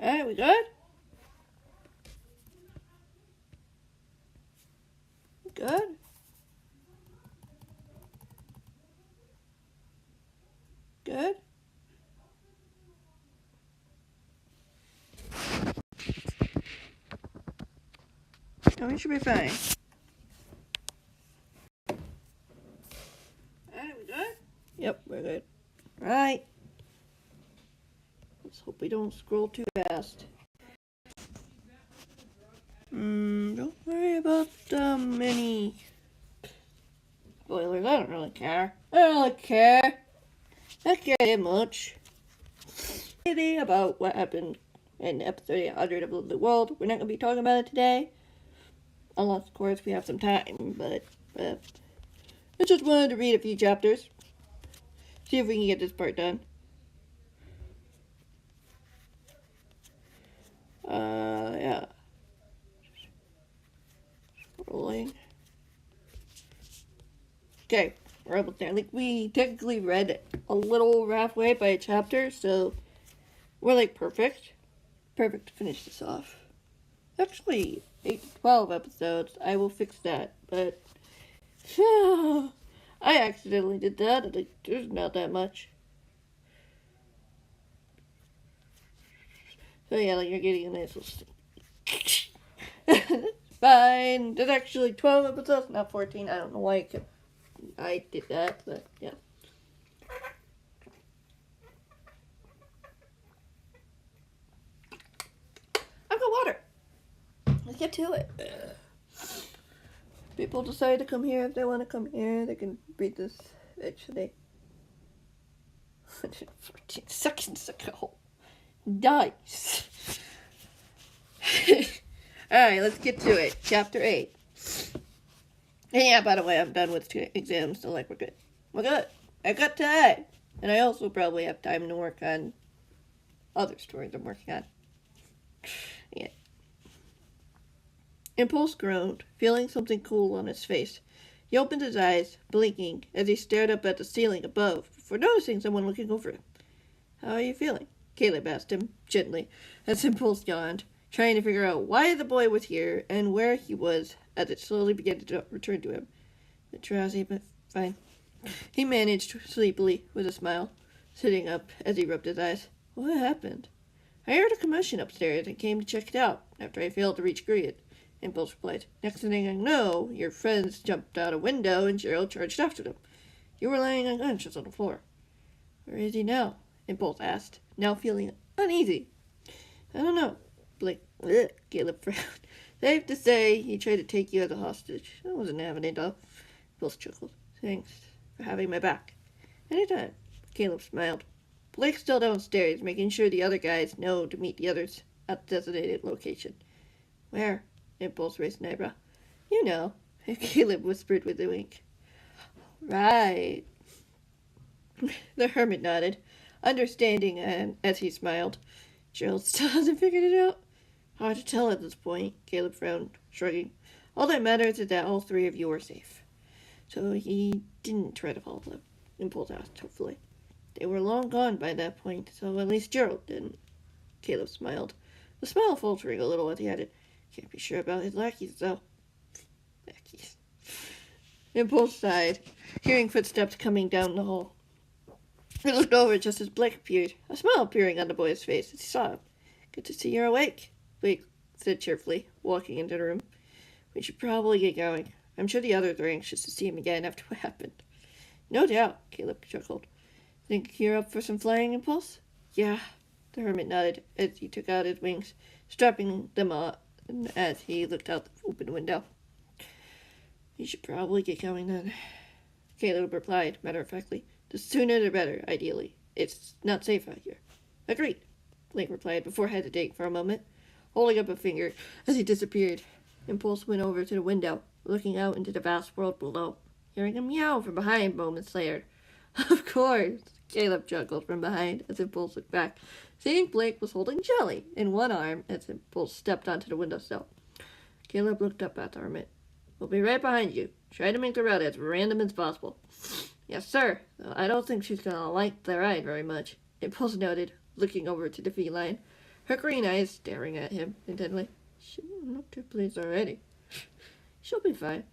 Alright, we good? Good? Good? No, we should be fine. Alright, we good? Yep, we're good. Right. Let's hope we don't scroll too fast. Don't worry about any spoilers. I don't really care. I don't really care. I can't get much. Anything about what happened in episode 800 of the world. We're not going to be talking about it today. Unless, of course, we have some time. But I just wanted to read a few chapters. See if we can get this part done. Yeah. Scrolling. Okay, we're almost there. I think we technically read a little over halfway by a chapter, so we're like perfect. Perfect to finish this off. Actually, 8 to 12 episodes. I will fix that, but I accidentally did that. There's not that much. So yeah, like you're getting a nice little fine. There's actually 12 episodes, not 14. I don't know why I did that, but yeah. I've got water. Let's get to it. People decide to come here if they want to come here. They can read this actually. 14 seconds ago. Nice. Alright, let's get to it. Chapter 8. And yeah, by the way, I'm done with 2 exams, so like we're good. We're good. I got time. And I also probably have time to work on other stories I'm working on. Yeah. Impulse groaned, feeling something cool on his face. He opened his eyes, blinking, as he stared up at the ceiling above, before noticing someone looking over him. How are you feeling? Caleb asked him, gently, as Impulse yawned, trying to figure out why the boy was here and where he was as it slowly began to return to him. A bit drowsy, but fine. He managed sleepily, with a smile, sitting up as he rubbed his eyes. What happened? I heard a commotion upstairs and came to check it out after I failed to reach Greed. Impulse replied. Next thing I know, your friends jumped out a window and Gerald charged after them. You were lying unconscious on the floor. Where is he now? Impulse asked, now feeling uneasy. I don't know. Caleb frowned. Safe to say, he tried to take you as a hostage. I wasn't having it, though. Impulse chuckled. Thanks for having my back. Anytime. Caleb smiled. Blake's still downstairs, making sure the other guys know to meet the others at the designated location. Where? Impulse raised an eyebrow. You know, Caleb whispered with a wink. Right. The hermit nodded, understanding as he smiled. Gerald still hasn't figured it out. Hard to tell at this point, Caleb frowned, shrugging. All that matters is that all 3 of you are safe. So he didn't try to follow them, Impulse asked hopefully. They were long gone by that point, so at least Gerald didn't. Caleb smiled, the smile faltering a little as he added, Can't be sure about his lackeys, though. Lackeys. Impulse sighed, hearing footsteps coming down the hall. He looked over just as Blake appeared, a smile appearing on the boy's face as he saw him. Good to see you're awake, Blake said cheerfully, walking into the room. We should probably get going. I'm sure the others are anxious to see him again after what happened. No doubt, Caleb chuckled. Think you're up for some flying, Impulse? Yeah, the hermit nodded as he took out his wings, strapping them on as he looked out the open window. You should probably get going then, Caleb replied matter-of-factly. The sooner the better, ideally. It's not safe out here. Agreed, Blake replied before hesitating for a moment, holding up a finger as he disappeared. Impulse went over to the window, looking out into the vast world below, hearing a meow from behind moments later. Of course, Caleb chuckled from behind as Impulse looked back, seeing Blake was holding Jelly in one arm as Impulse stepped onto the windowsill. Caleb looked up at the hermit. We'll be right behind you. Try to make the route as random as possible. Yes, sir. I don't think she's gonna like the ride very much, Impulse noted, looking over to the feline. her green eyes staring at him intently. I'm not too pleased already. She'll be fine,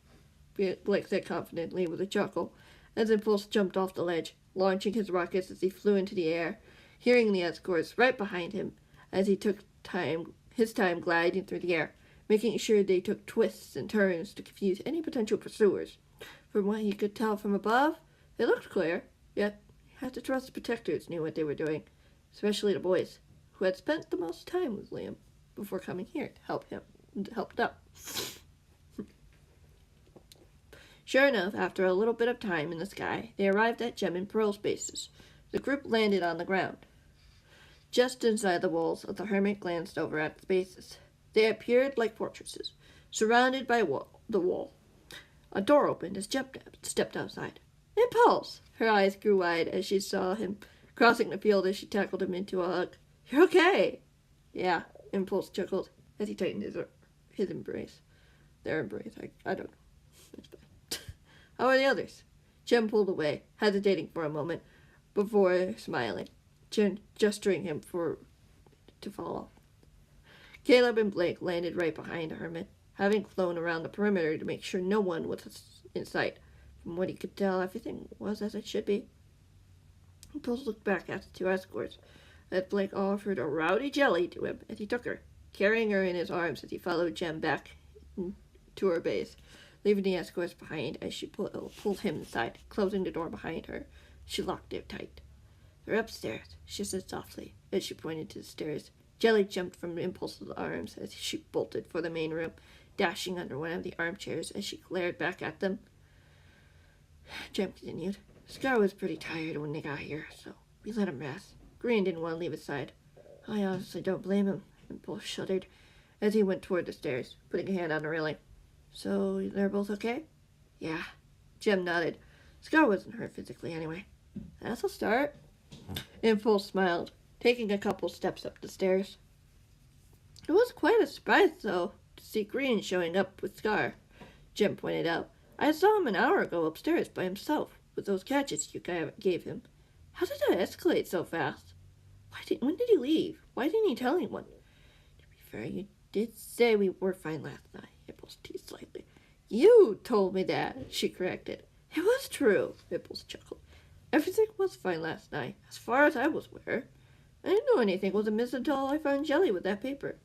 Blake said confidently with a chuckle, as Impulse jumped off the ledge, launching his rockets as he flew into the air, hearing the escorts right behind him as he took his time gliding through the air, making sure they took twists and turns to confuse any potential pursuers. From what he could tell from above, they looked clear, yet he had to trust the protectors knew what they were doing, especially the boys, who had spent the most time with Liam before coming here to help them. Sure enough, after a little bit of time in the sky, they arrived at Gem and Pearl's bases. The group landed on the ground. Just inside the walls of the Hermit glanced over at the bases. They appeared like fortresses, surrounded by the wall. A door opened as Gem stepped outside. Impulse! Her eyes grew wide as she saw him crossing the field as she tackled him into a hug. You're okay! Yeah, Impulse chuckled as he tightened his embrace. Their embrace, I don't know. It's fine. How are the others? Gem pulled away, hesitating for a moment, before smiling, gesturing him to follow. Caleb and Blake landed right behind Hermit, having flown around the perimeter to make sure no one was in sight. From what he could tell, everything was as it should be. Impulse looked back at the two escorts, as Blake offered a rowdy jelly to him as he took her, carrying her in his arms as he followed Gem back to her base, leaving the escorts behind as she pulled him inside, closing the door behind her. She locked it tight. They're upstairs, she said softly, as she pointed to the stairs. Jelly jumped from Impulse's arms as she bolted for the main room, dashing under one of the armchairs as she glared back at them. Gem continued. Scar was pretty tired when they got here, so we let him rest. Green didn't want to leave his side. I honestly don't blame him, Impulse shuddered as he went toward the stairs, putting a hand on the railing. So they're both okay? Yeah. Gem nodded. Scar wasn't hurt physically anyway. That's a start. Impulse smiled, taking a couple steps up the stairs. It was quite a surprise, though, to see Green showing up with Scar, Gem pointed out. I saw him an hour ago upstairs by himself, with those catches you gave him. How did that escalate so fast? When did he leave? Why didn't he tell anyone? To be fair, you did say we were fine last night. Impulse teased slightly. You told me that, she corrected. It was true, Impulse chuckled. Everything was fine last night, as far as I was aware. I didn't know anything was amiss until I found Jelly with that paper.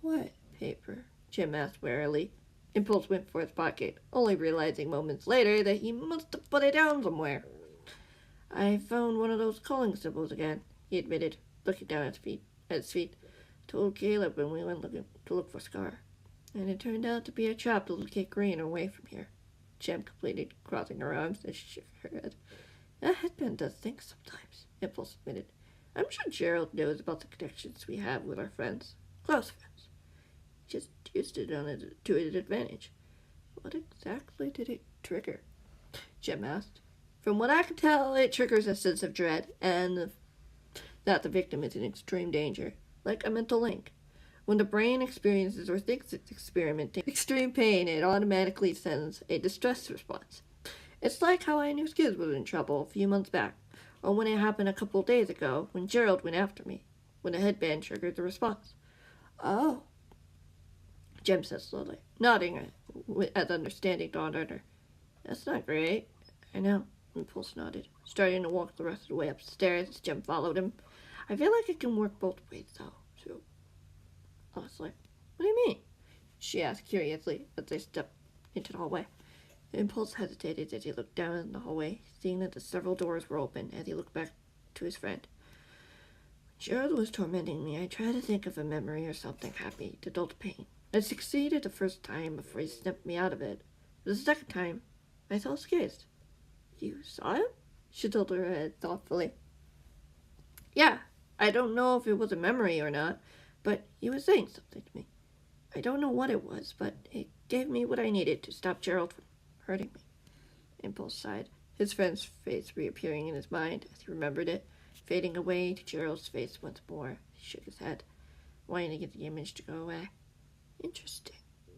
What paper? Jim asked warily. Impulse went for his pocket, only realizing moments later that he must have put it down somewhere. I found one of those calling symbols again, he admitted, looking down at his feet. Told Caleb when we went to look for Scar. And it turned out to be a trap to locate Green away from here. Gem completed, crossing her arms as she shook her head. That headband does things sometimes, Impulse admitted. I'm sure Gerald knows about the connections we have with our friends. Close friends. Just used it to his advantage. What exactly did it trigger? Gem asked. From what I can tell, it triggers a sense of dread and that the victim is in extreme danger, like a mental link. When the brain experiences or thinks it's experiencing extreme pain, it automatically sends a distress response. It's like how I knew Skiz was in trouble a few months back, or when it happened a couple of days ago when Gerald went after me, when the headband triggered the response. Oh, Gem said slowly, nodding as understanding dawned on her. That's not great. I know, Impulse nodded, starting to walk the rest of the way upstairs as Gem followed him. I feel like it can work both ways, though, too. Honestly. What do you mean? She asked curiously as they stepped into the hallway. Impulse hesitated as he looked down in the hallway, seeing that the several doors were open as he looked back to his friend. When Gerald was tormenting me, I tried to think of a memory or something happy to dull the pain. I succeeded the first time before he snapped me out of it. The second time, I felt scared. You saw him? She tilted her head thoughtfully. Yeah, I don't know if it was a memory or not, but he was saying something to me. I don't know what it was, but it gave me what I needed to stop Gerald from hurting me. Impulse sighed, his friend's face reappearing in his mind as he remembered it, fading away to Gerald's face once more. He shook his head, wanting to get the image to go away. Interesting.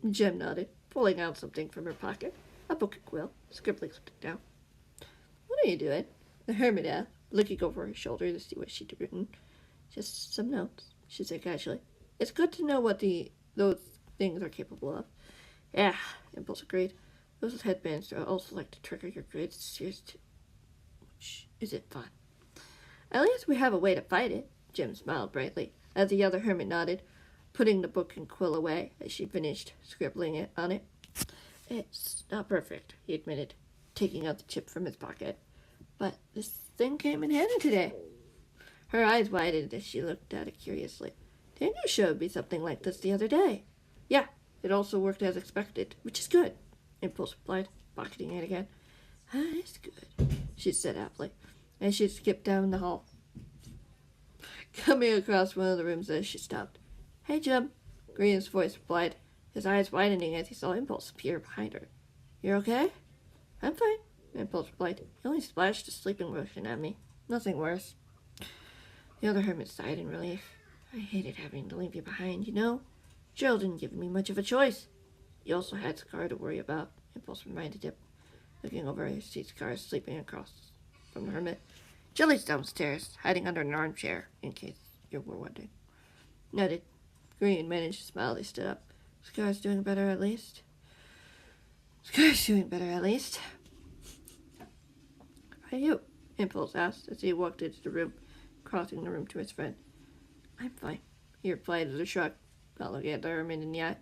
Gem nodded, pulling out something from her pocket, a book and quill, scribbling something down. What are you doing? The hermit asked, looking over her shoulder to see what she'd written. Just some notes. she said casually. It's good to know what those things are capable of. Yeah, Impulse agreed. Those headbands are also like to trigger your greatest fears too. Which isn't fun. At least we have a way to fight it, Jim smiled brightly, as the other hermit nodded, putting the book and quill away as she finished scribbling on it. It's not perfect, he admitted, taking out the chip from his pocket. But this thing came in handy today. Her eyes widened as she looked at it curiously. Daniel showed me something like this the other day. Yeah, it also worked as expected, which is good, Impulse replied, pocketing it again. That's good, she said happily, as she skipped down the hall, coming across one of the rooms as she stopped. Hey, Jim, Green's voice replied, his eyes widening as he saw Impulse appear behind her. You're okay? I'm fine, Impulse replied. He only splashed a sleeping lotion at me. Nothing worse. The other hermit sighed in relief. I hated having to leave you behind, you know. Gerald didn't give me much of a choice. You also had Scar to worry about, Impulse reminded him, looking over to see Scar sleeping across from the hermit. Jelly's downstairs, hiding under an armchair, in case you were wondering. Noted. Green managed to smile. They stood up. Scar's doing better at least. Scar's doing better at least. How are you? Impulse asked as he walked into the room, crossing the room to his friend. I'm fine, he replied with a shrug, not looking at the hermit in the eye.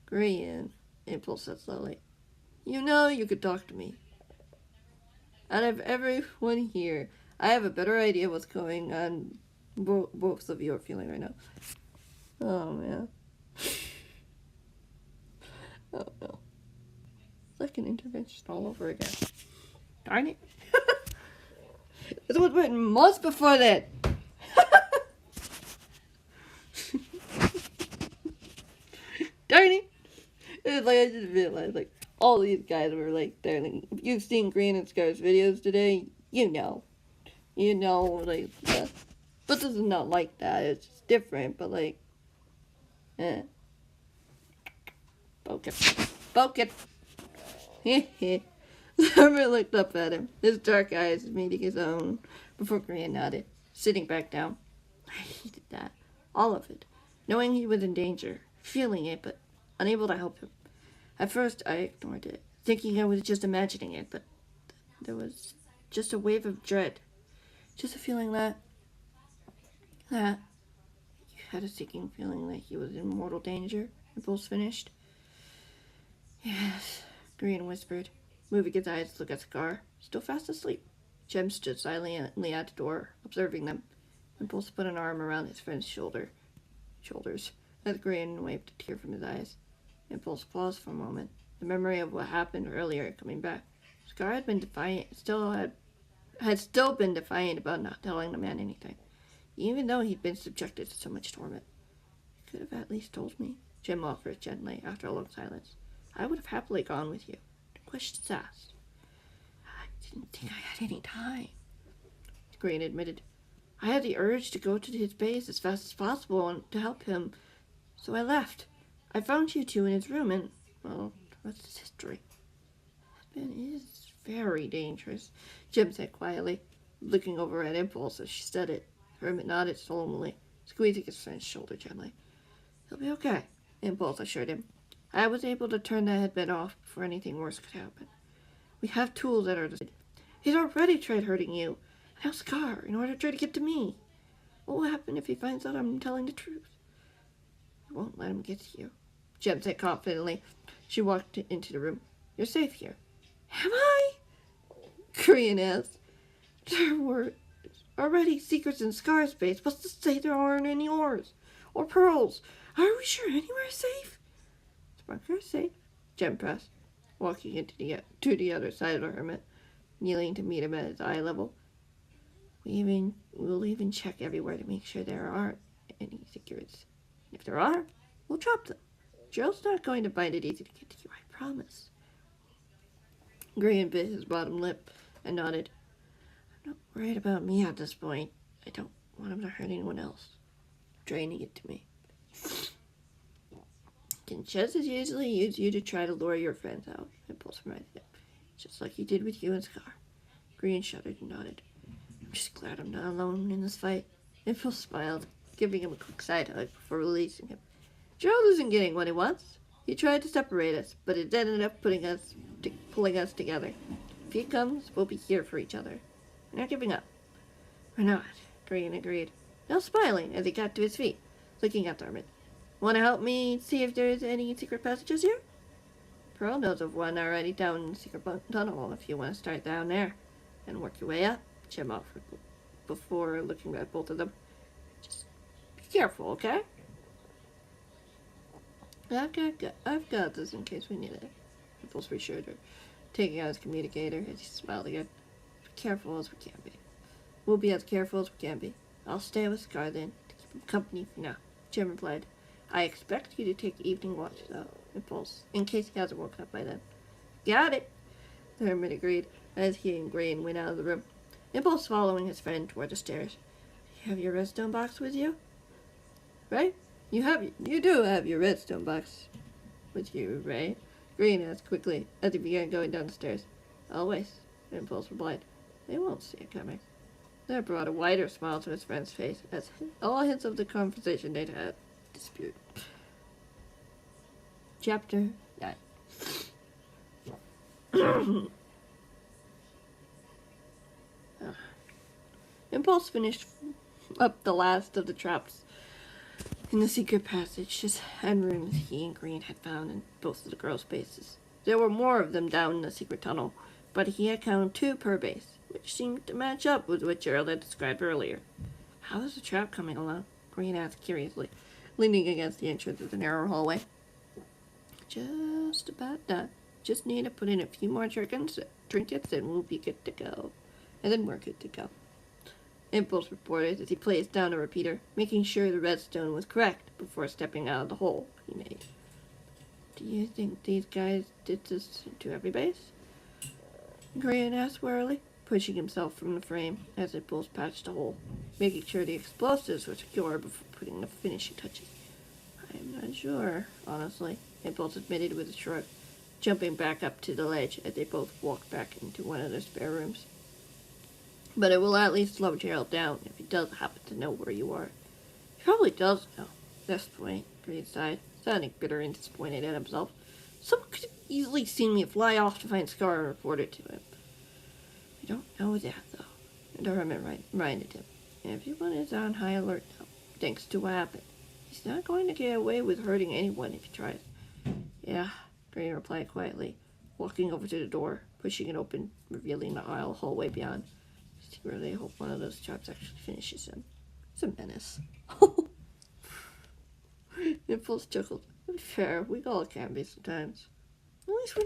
Green, Impulse said slowly. You know you could talk to me. Out of everyone here, I have a better idea what's going on both of you are feeling right now. Oh, man. Oh, no. It's like an intervention all over again. Darn it. This was written months before that. Darn it. It's like I just realized, like, all these guys were like, darling. If you've seen Green and Scar's videos today, you know. You know, like, but this is not like that. It's just different, but like, Poke it. The hermit looked up at him, his dark eyes meeting his own, before Green nodded, sitting back down. I hated that. All of it. Knowing he was in danger, feeling it, but unable to help him. At first, I ignored it, thinking I was just imagining it, but there was just a wave of dread. Just a feeling that you had a sinking feeling that he was in mortal danger, Impulse finished. Yes, Green whispered, moving his eyes to look at Scar, still fast asleep. Jem stood silently at the door, observing them. Impulse put an arm around his friend's shoulders, as Green wiped a tear from his eyes. Impulse paused for a moment, the memory of what happened earlier coming back. Scar had been defiant, had still been defiant about not telling the man anything, even though he'd been subjected to so much torment. You could have at least told me, Jem offered gently after a long silence. I would have happily gone with you. No questions asked. I didn't think I had any time, Green admitted. I had the urge to go to his base as fast as possible and to help him, so I left. I found you two in his room and, well, the rest is history. That man is very dangerous, Jem said quietly, looking over at Impulse as she said it. Hermit nodded solemnly, squeezing his friend's shoulder gently. He'll be okay, Impulse assured him. I was able to turn that headband off before anything worse could happen. We have tools at our disposal. He's already tried hurting you, and now Scar, in order to try to get to me. What will happen if he finds out I'm telling the truth? I won't let him get to you, Jem said confidently. She walked into the room. You're safe here. Am I? Korean asked. There were already secrets in Scar's base. What's to say there aren't any ores or pearls? Are we sure anywhere is safe? Sparker's safe, Jem pressed, walking to the other side of the hermit, kneeling to meet him at his eye level. We'll even check everywhere to make sure there aren't any secrets. If there are, we'll drop them. Gerald's not going to find it easy to get to you, I promise. Green bit his bottom lip and nodded. I'm not worried about me at this point. I don't want him to hurt anyone else. Draining it to me. Can just as easily use you to try to lure your friends out, Impulse reminded him. Just like he did with you and Scar. Green shuddered and nodded. I'm just glad I'm not alone in this fight. Impulse smiled, giving him a quick side hug before releasing him. Gerald isn't getting what he wants. He tried to separate us, but it ended up pulling us together. If he comes, we'll be here for each other. We're not giving up. We're not, Green agreed, now smiling as he got to his feet, looking at the hermit. Want to help me see if there's any secret passages here? Pearl knows of one already down in the secret tunnel if you want to start down there and work your way up, Jim offered before looking at both of them. Just be careful, okay? I've got this in case we need it. Impulse reassured her, taking out his communicator as he smiled again. Be careful as we can be. We'll be as careful as we can be. I'll stay with Scar then, to keep him company for now, Jim replied. I expect you to take evening watch, though, Impulse, in case he hasn't woken up by then. Got it, the hermit agreed, as he and Green went out of the room. Impulse following his friend toward the stairs. You have your redstone box with you? Right? You do have your redstone box with you, right? Green asked quickly as he began going down the stairs. Always, Impulse replied. They won't see it coming. That brought a wider smile to his friend's face as all hints of the conversation they'd had disappeared. Chapter 9. Impulse finished up the last of the traps in the secret passages and rooms he and Green had found in both of the girls' bases. There were more of them down in the secret tunnel, but he had counted 2 per base, which seemed to match up with what Gerald had described earlier. How is the trap coming along? Green asked curiously, leaning against the entrance of the narrow hallway. Just about done. Just need to put in a few more trinkets and we'll be good to go. And then we're good to go. Impulse reported as he placed down a repeater, making sure the redstone was correct before stepping out of the hole he made. Do you think these guys did this to every base? Green asked warily, pushing himself from the frame as Impulse patched the hole, making sure the explosives were secure before putting the finishing touches. I'm not sure, honestly, Impulse admitted with a shrug, jumping back up to the ledge as they both walked back into one of their spare rooms. But it will at least slow Gerald down if he does happen to know where you are. He probably does know. At this point, Green sighed, sounding bitter and disappointed at himself. Someone could have easily seen me fly off to find Scar and report it to him. I don't know that, though, the hermit reminded him. Everyone is on high alert now, thanks to what happened. He's not going to get away with hurting anyone if he tries. Yeah, Green replied quietly, walking over to the door, pushing it open, revealing the aisle hallway beyond. I really hope one of those traps actually finishes him. It's a menace. Impulse chuckled. To be fair, we all can be sometimes. At least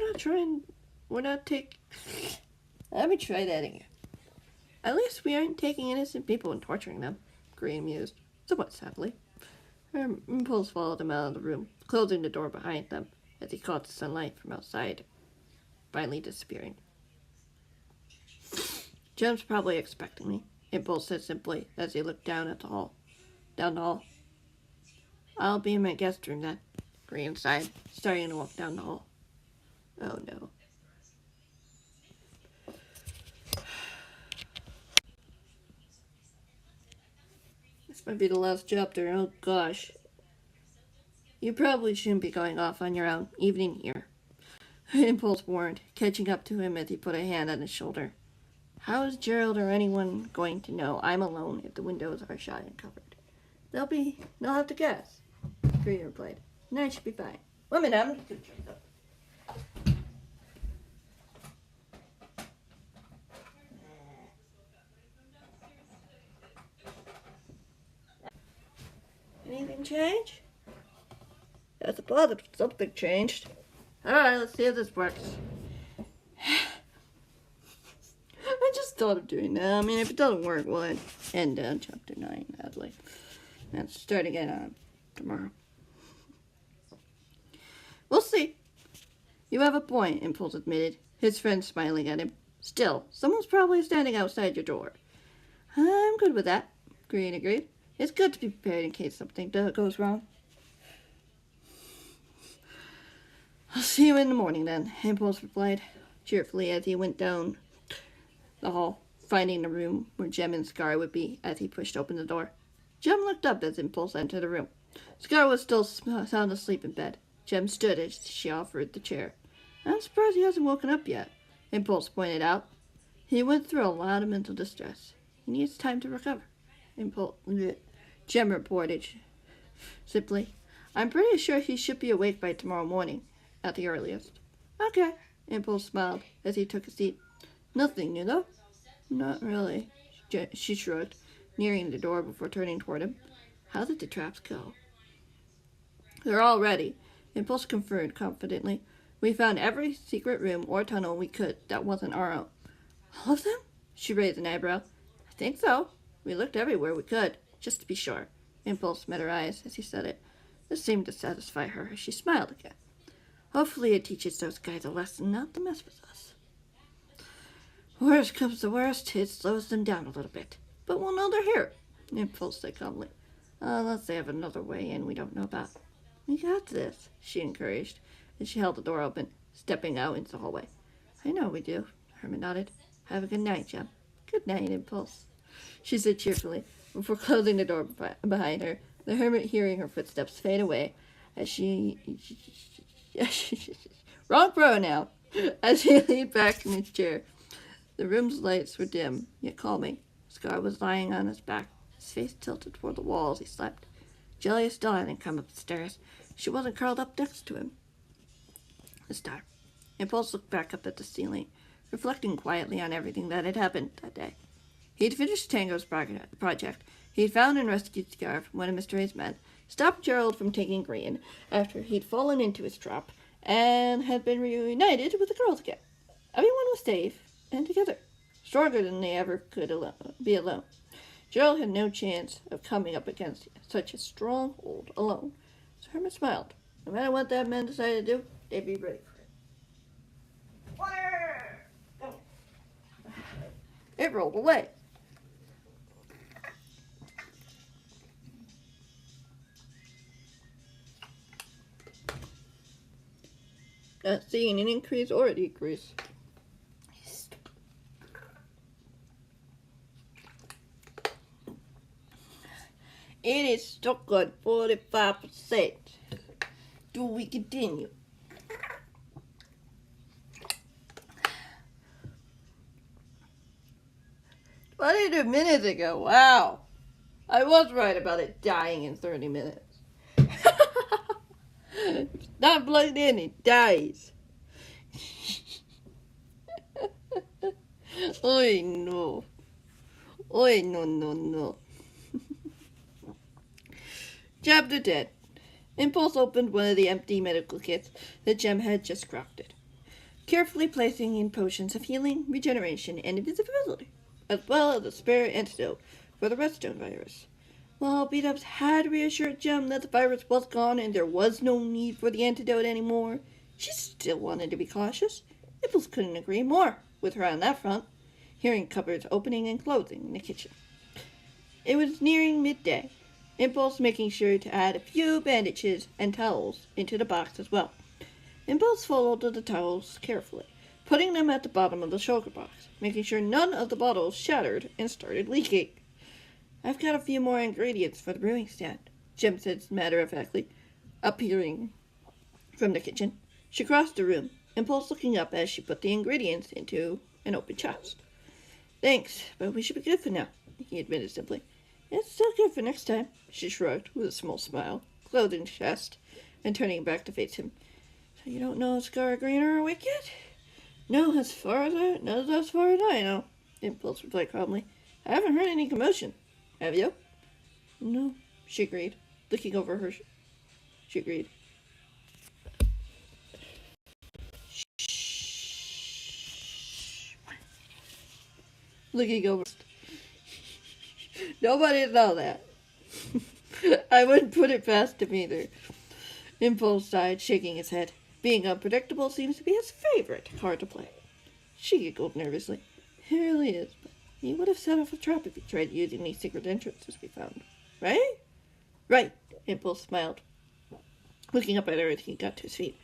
Let me try that again. At least we aren't taking innocent people and torturing them, Green mused, somewhat sadly. Impulse followed him out of the room, closing the door behind them as he caught the sunlight from outside, finally disappearing. Jim's probably expecting me, Impulse said simply as he looked down the hall. I'll be in my guest room then, Green sighed, starting to walk down the hall. Oh no. This might be the last chapter. Oh gosh. You probably shouldn't be going off on your own evening here, Impulse warned, catching up to him as he put a hand on his shoulder. How is Gerald or anyone going to know I'm alone if the windows are shut and covered? They'll have to guess, Green replied. And I should be fine. 1 minute, I'm just gonna check it up. Anything change? That's a positive. Something changed. Alright, let's see if this works. I just thought of doing that. I mean, if it doesn't work, we'll end chapter 9, sadly. And start again on tomorrow. We'll see. You have a point, Impulse admitted, his friend smiling at him. Still, someone's probably standing outside your door. I'm good with that, Green agreed. It's good to be prepared in case something goes wrong. I'll see you in the morning then, Impulse replied cheerfully as he went down the hall, finding the room where Jem and Scar would be as he pushed open the door. Jem looked up as Impulse entered the room. Scar was still sound asleep in bed. Jem stood as she offered the chair. I'm surprised he hasn't woken up yet, Impulse pointed out. He went through a lot of mental distress. He needs time to recover. Jem reported simply. I'm pretty sure he should be awake by tomorrow morning, at the earliest. Okay, Impulse smiled as he took a seat. Nothing new, though? Not really, she shrugged, nearing the door before turning toward him. How did the traps go? They're all ready, Impulse confirmed confidently. We found every secret room or tunnel we could that wasn't our own. All of them? She raised an eyebrow. I think so. We looked everywhere we could, just to be sure. Impulse met her eyes as he said it. This seemed to satisfy her as she smiled again. Hopefully it teaches those guys a lesson not to mess with us. Worst comes to worst, it slows them down a little bit. But we'll know they're here, Impulse said calmly. Unless they have another way in we don't know about. We got this, she encouraged, as she held the door open, stepping out into the hallway. I know we do, Hermit nodded. Have a good night, Jem. Good night, Impulse, she said cheerfully, before closing the door behind her, the Hermit hearing her footsteps fade away as she wrong pronoun, as he leaned back in his chair. The room's lights were dim, yet calming. Scar was lying on his back, his face tilted toward the wall as he slept. Jellia still hadn't come up the stairs. She wasn't curled up next to him this time. Impulse looked back up at the ceiling, reflecting quietly on everything that had happened that day. He'd finished Tango's project. He'd found and rescued Scar from one of Mr. A's men, stopped Gerald from taking Green after he'd fallen into his trap, and had been reunited with the girls again. Everyone was safe and together, stronger than they ever could be alone. Gerald had no chance of coming up against such a stronghold alone. So Hermit smiled. No matter what that man decided to do, they'd be ready for it. Water! Oh. It rolled away. Not seeing an increase or a decrease. It is stuck on 45%. Do we continue? 22 minutes ago. Wow. I was right about it dying in 30 minutes. If it's not plugged in, it dies. Oy, no. Oy, no. Chapter 10. Impulse opened one of the empty medical kits that Jem had just crafted, carefully placing in potions of healing, regeneration, and invisibility, as well as a spare antidote for the redstone virus. While B-Dubs had reassured Jem that the virus was gone and there was no need for the antidote anymore, she still wanted to be cautious. Impulse couldn't agree more with her on that front, hearing cupboards opening and closing in the kitchen. It was nearing midday, Impulse making sure to add a few bandages and towels into the box as well. Impulse folded the towels carefully, putting them at the bottom of the shulker box, making sure none of the bottles shattered and started leaking. I've got a few more ingredients for the brewing stand, Jem said matter-of-factly, appearing from the kitchen. She crossed the room, Impulse looking up as she put the ingredients into an open chest. Thanks, but we should be good for now, he admitted simply. It's still good for next time, she shrugged with a small smile, closing the chest, and turning back to face him. So you don't know if Scar Green are awake yet? No, as far as I know, Impulse replied calmly. I haven't heard any commotion. Have you? No, she agreed, looking over her. She agreed. Looking over. Nobody know that. I wouldn't put it past him either. Impulse sighed, shaking his head. Being unpredictable seems to be his favorite card to play. She giggled nervously. It really is, but he would have set off a trap if he tried using these secret entrances we found. Right? Right, Impulse smiled, looking up at her as he got to his feet.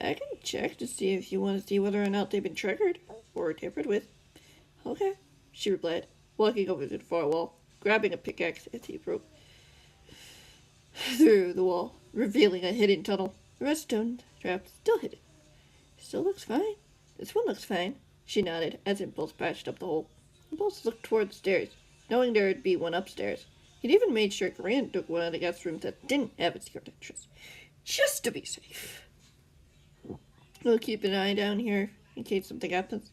I can check to see if you want to see whether or not they've been triggered or tampered with. Okay, she replied, walking over to the far wall, grabbing a pickaxe as he approached. through the wall, revealing a hidden tunnel. The redstone trap still hidden. Still looks fine. This one looks fine. She nodded as Impulse patched up the hole. Impulse looked toward the stairs, knowing there would be one upstairs. He'd even made sure Corinne took one of the guest rooms that didn't have a secret entrance, just to be safe. We'll keep an eye down here in case something happens,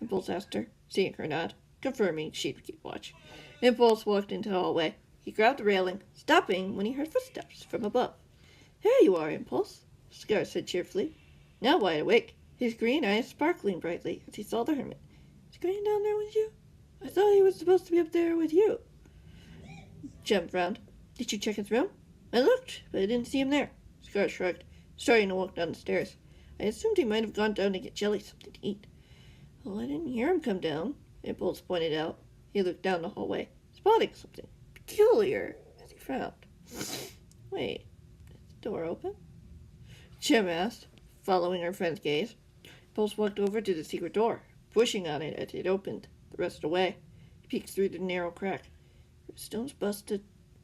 Impulse asked her, seeing her nod, confirming she'd keep watch. Impulse walked into the hallway. He grabbed the railing, stopping when he heard footsteps from above. There you are, Impulse, Scar said cheerfully, now wide awake, his green eyes sparkling brightly as he saw the hermit. Is Green down there with you? I thought he was supposed to be up there with you. Jem frowned. Did you check his room? I looked, but I didn't see him there. Scar shrugged, starting to walk down the stairs. I assumed he might have gone down to get Jelly something to eat. Well, I didn't hear him come down, Impulse pointed out. He looked down the hallway, spotting something peculiar as he frowned. Wait, is the door open? Jem asked, following her friend's gaze. Impulse walked over to the secret door, pushing on it as it opened the rest of the way. He peeked through the narrow crack. The stone's busted,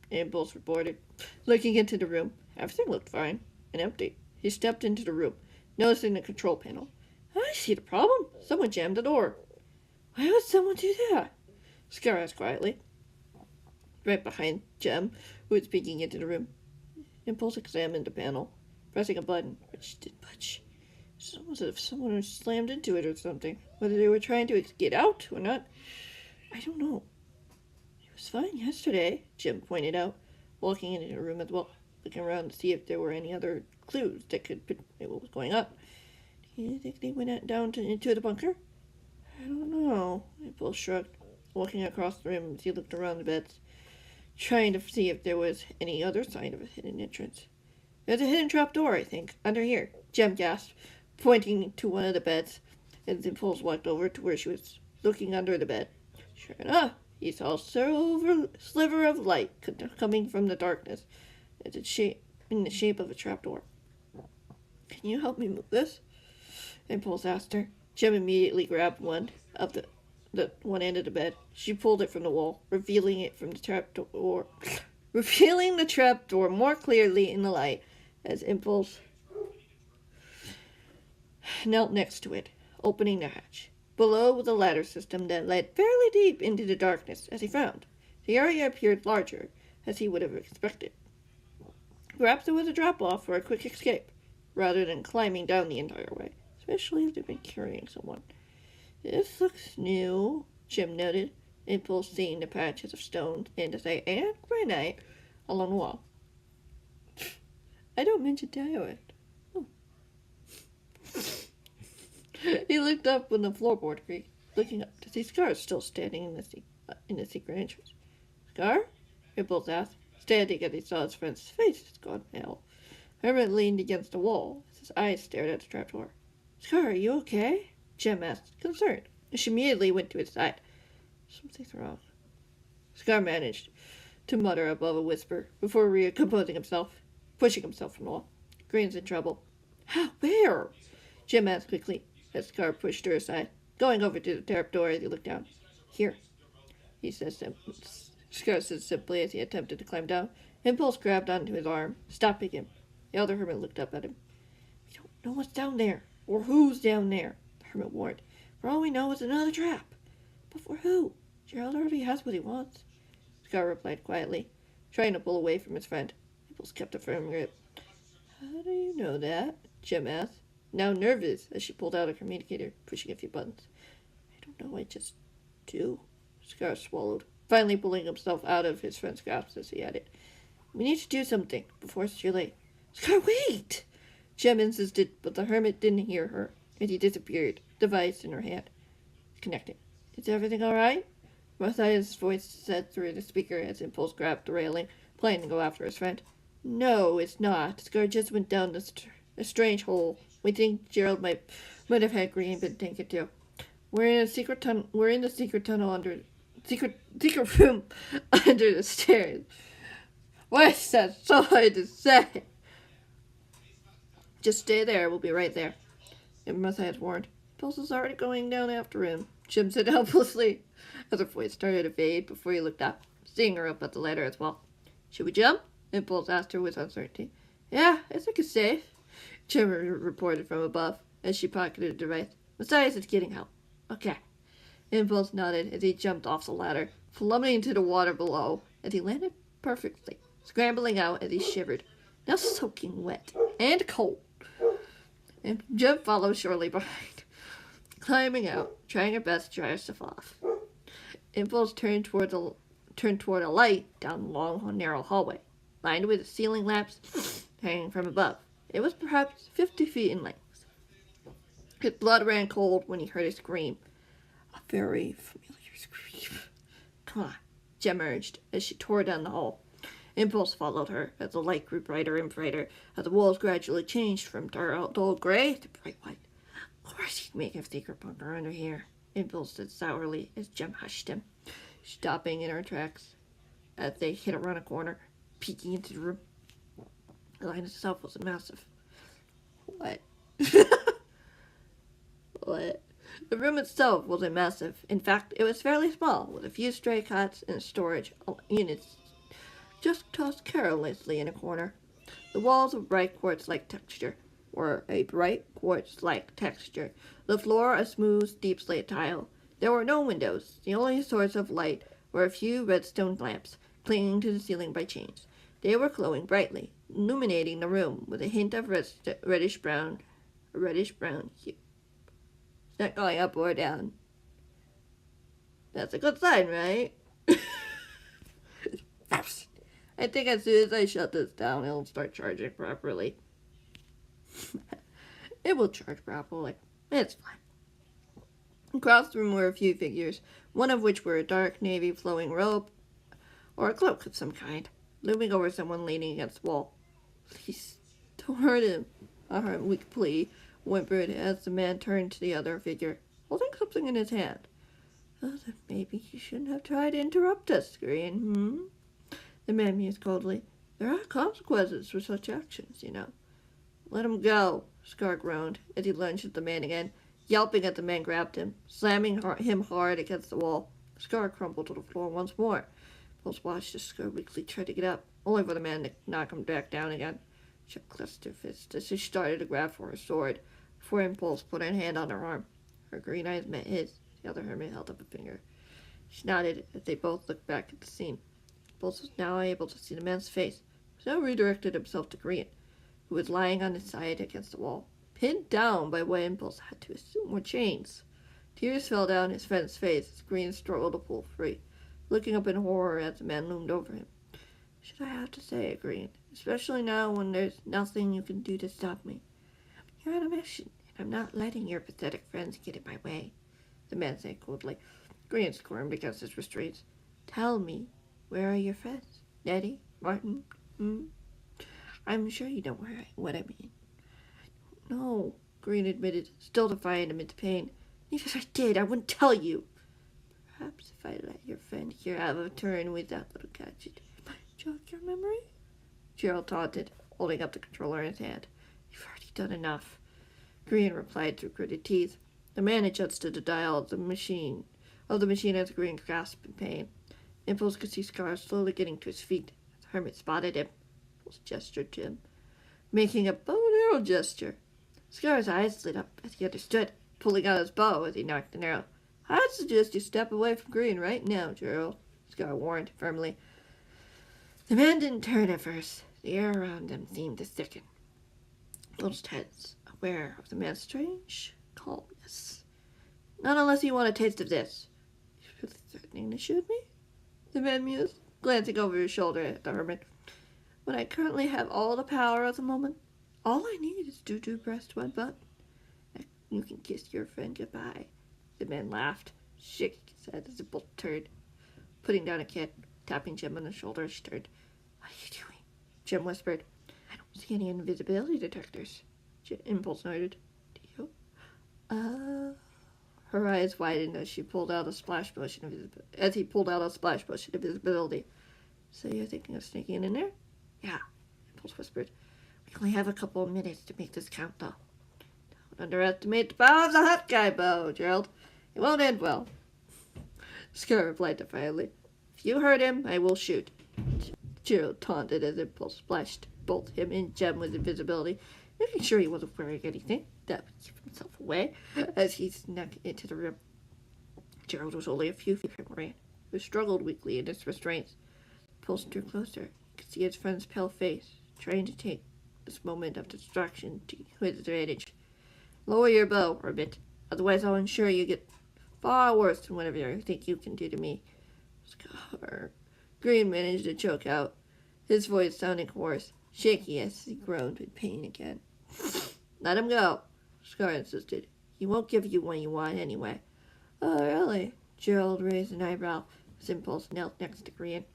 Impulse reported. Looking into the room, everything looked fine and empty. He stepped into the room, noticing the control panel. I see the problem. Someone jammed the door. Why would someone do that? Scar asked quietly, right behind Jem, who was peeking into the room. Impulse examined the panel, pressing a button, which didn't budge. It's almost as if someone was slammed into it or something. Whether they were trying to get out or not, I don't know. It was fine yesterday, Jem pointed out, walking into the room as well, looking around to see if there were any other clues that could put what was going on. Do you think they went down into the bunker? I don't know, Impulse shrugged, walking across the room as he looked around the beds, trying to see if there was any other sign of a hidden entrance. There's a hidden trapdoor, I think, under here, Jem gasped, pointing to one of the beds, as Impulse walked over to where she was looking under the bed. Sure enough, he saw a sliver of light coming from the darkness, in the shape of a trapdoor. Can you help me move this? Impulse asked her. Jem immediately grabbed one of the one end of the bed. She pulled it from the wall, revealing the trapdoor more clearly in the light as Impulse knelt next to it, opening the hatch. Below was a ladder system that led fairly deep into the darkness, as he found. The area appeared larger, as he would have expected. Perhaps it was a drop-off for a quick escape, rather than climbing down the entire way, especially if they'd been carrying someone. This looks new, Jem noted, Impulse seeing the patches of stone, andesite, and granite along the wall. I don't mean to dialect. Oh. He looked up when the floorboard creaked, looking up to see Scar still standing in the secret entrance. Scar? Impulse asked, standing as he saw his friend's face had gone pale. Hermit leaned against the wall as his eyes stared at the trapdoor. Scar, are you okay? Jem asked, concerned. She immediately went to his side. Something's wrong. Scar managed to mutter above a whisper before recomposing himself, pushing himself from the wall. Green's in trouble. How? Where? Jem asked quickly as Scar pushed her aside, going over to the trapdoor as he looked down. Here, he said simply. Scar said simply as he attempted to climb down. Impulse grabbed onto his arm, stopping him. The other hermit looked up at him. We don't know what's down there, or who's down there, the hermit warned. For all we know, it's another trap. But for who? Gerald already has what he wants. Scar replied quietly, trying to pull away from his friend. Impulse kept a firm grip. How do you know that? Jem asked, now nervous as she pulled out a communicator, pushing a few buttons. I don't know, I just do. Scar swallowed, finally pulling himself out of his friend's grasp as he added. We need to do something before it's too late. Scar, wait! Jem insisted, but the hermit didn't hear her, and he disappeared, device in her hand. Connecting. Is everything all right? Matthias' voice said through the speaker as Impulse grabbed the railing, planning to go after his friend. No, it's not. Scar just went down a strange hole. We think Gerald might have had Green been taken too. We're in the secret tunnel under secret room under the stairs. What's that so hard to say? Just stay there. We'll be right there. Matthias warned. Impulse is already going down after him. Jem said helplessly as her voice started to fade before he looked up, seeing her up at the ladder as well. Should we jump? Impulse asked her with uncertainty. Yeah, I think it's safe, Jim reported from above as she pocketed the device. Besides, it's getting out. Okay. Impulse nodded as he jumped off the ladder, plummeting into the water below as he landed perfectly, scrambling out as he shivered, now soaking wet and cold. And Jim followed shortly behind, climbing out, trying her best to dry herself off. Impulse turned toward a light down the long, narrow hallway, lined with ceiling lamps hanging from above. It was perhaps 50 feet in length. His blood ran cold when he heard a scream. A very familiar scream. Come on, Jem urged as she tore down the hall. Impulse followed her as the light grew brighter and brighter, as the walls gradually changed from dull gray to bright white. Of course he'd make a secret bunker under here, Impulse said sourly as Jem hushed him, stopping in her tracks as they hit around a corner, peeking into the room. The line itself was massive. What? What? The room itself wasn't massive. In fact, it was fairly small, with a few stray cots and storage units just tossed carelessly in a corner. The walls of bright quartz-like texture were a bright quartz-like texture. The floor a smooth, deep slate tile. There were no windows. The only source of light were a few redstone lamps, clinging to the ceiling by chains. They were glowing brightly, illuminating the room with a hint of reddish-brown hue. It's not going up or down. That's a good sign, right? I think as soon as I shut this down, it'll start charging properly. It will charge properly. It's fine. Across the room were a few figures, one of which wore a dark navy flowing robe or a cloak of some kind, looming over someone leaning against the wall. Please, don't hurt him, a weak plea whimpered as the man turned to the other figure, holding something in his hand. Oh, then maybe you shouldn't have tried to interrupt us, Green, The man mused coldly. There are consequences for such actions, you know. Let him go, Scar groaned as he lunged at the man again, yelping as the man grabbed him, slamming him hard against the wall. Scar crumpled to the floor once more. Pulse watched as Scar weakly tried to get up, only for the man to knock him back down again. She clutched her fist as she started to grab for her sword, before Impulse put her hand on her arm. Her green eyes met his. The other hermit held up a finger. She nodded as they both looked back at the scene. Impulse was now able to see the man's face, so now redirected himself to Green, who was lying on his side against the wall, pinned down by what Impulse had to assume were chains. Tears fell down his friend's face as Green struggled to pull free, looking up in horror as the man loomed over him. Should I have to say it, Green? Especially now when there's nothing you can do to stop me. You're on a mission, and I'm not letting your pathetic friends get in my way, the man said coldly. Green squirmed against his restraints. Tell me, where are your friends? Nettie? Martin? I'm sure you know what I mean. No, Green admitted, still defiant amid the pain. Even if I did, I wouldn't tell you. Perhaps if I let your friend here have a turn with that little gadget, it might jog your memory? Gerald taunted, holding up the controller in his hand. You've already done enough. Green replied through gritted teeth. The man adjusted the dial of the machine as Green gasped in pain. Impulse could see Scar slowly getting to his feet. The hermit spotted him. Impulse gestured to him, making a bow and arrow gesture. Scar's eyes lit up as he understood, pulling out his bow as he knocked an arrow. I'd suggest you step away from Green right now, Gerald, Scar warned firmly. The man didn't turn at first. The air around him seemed to thicken. Impulse tense, aware of the man's strange calmness. Not unless you want a taste of this. You're really threatening to shoot me? The man mused, glancing over his shoulder at the hermit. When I currently have all the power at the moment, all I need is to press one button. You can kiss your friend goodbye. The man laughed, shaking his head as the bolt turned, putting down a kid, tapping Jim on the shoulder as she turned. What are you doing? Jim whispered. I don't see any invisibility detectors. Impulse noted. Do you? Her eyes widened as he pulled out a splash potion of invisibility. So you're thinking of sneaking in there? Yeah, Impulse whispered. We only have a couple of minutes to make this count, though. Don't underestimate the power of the hot guy bow, Gerald. It won't end well. Scar replied defiantly. If you hurt him, I will shoot. Gerald taunted as Impulse splashed both him and Jem with invisibility, making sure he wasn't wearing anything that would give himself away as he snuck into the room. Gerald was only a few feet from Moran, who struggled weakly in his restraints. Impulse drew closer. He could see his friend's pale face, trying to take this moment of distraction to his advantage. Lower your bow, Hermit. Otherwise I'll ensure you get far worse than whatever you think you can do to me. Scar. Green managed to choke out, his voice sounding hoarse, shaky as he groaned with pain again. Let him go, Scar insisted. He won't give you what you want anyway. Oh, really? Gerald raised an eyebrow as Impulse knelt next to Green,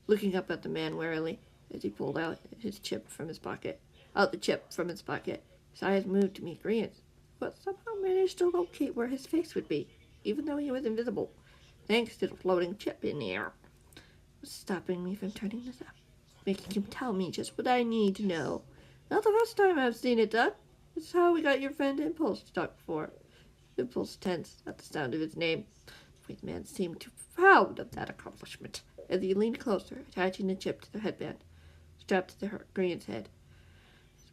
looking up at the man warily as he pulled out the chip from his pocket. His eyes moved to meet Green's, but somehow managed to locate where his face would be, even though he was invisible, thanks to the floating chip in the air. What's stopping me from turning this up? Making him tell me just what I need to know. Not the first time I've seen it done. This is how we got your friend Impulse to talk before. Impulse tensed at the sound of his name. The white man seemed too proud of that accomplishment as he leaned closer, attaching the chip to the headband strapped to the Green's head.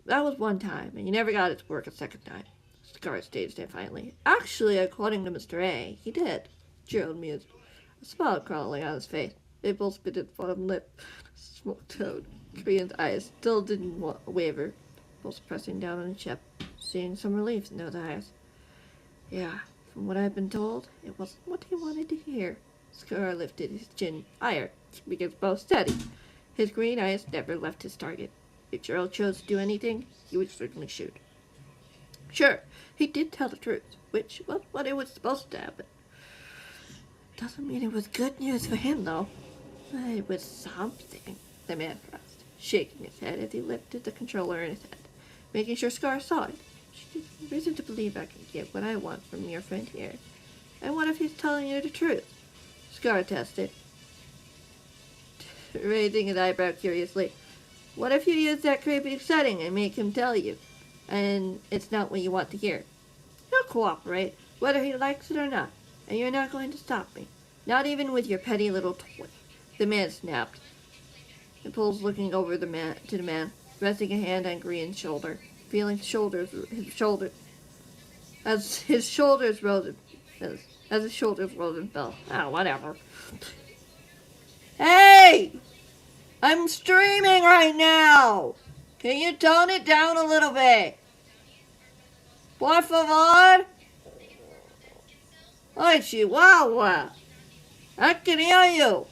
That was one time, and you never got it to work a second time. Scar stated defiantly. Actually, according to Mr. A, he did. Gerald mused, a smile crawling on his face. Impulse bit his bottom lip, smoked toad. Green's eyes still didn't waver. Impulse pressing down on the chip, seeing some relief in those eyes. Yeah, from what I've been told, it wasn't what he wanted to hear. Scar lifted his chin higher, keeping his bow steady. His green eyes never left his target. If Gerald chose to do anything, he would certainly shoot. Sure, he did tell the truth, which was what it was supposed to happen. Doesn't mean it was good news for him, though. It was something, the man pressed, shaking his head as he lifted the controller in his hand, making sure Scar saw it. There's reason to believe I can get what I want from your friend here. And what if he's telling you the truth? Scar tested, raising his eyebrow curiously. What if you use that creepy setting and make him tell you, and it's not what you want to hear? He'll cooperate, whether he likes it or not, and you're not going to stop me. Not even with your petty little toy. The man snapped. Impulse looking over to the man, resting a hand on Green's shoulder, feeling his shoulders rose and fell. Ah, whatever. Hey! I'm streaming right now! Can you tone it down a little bit? Por favor? Ay, Chihuahua! I can hear you!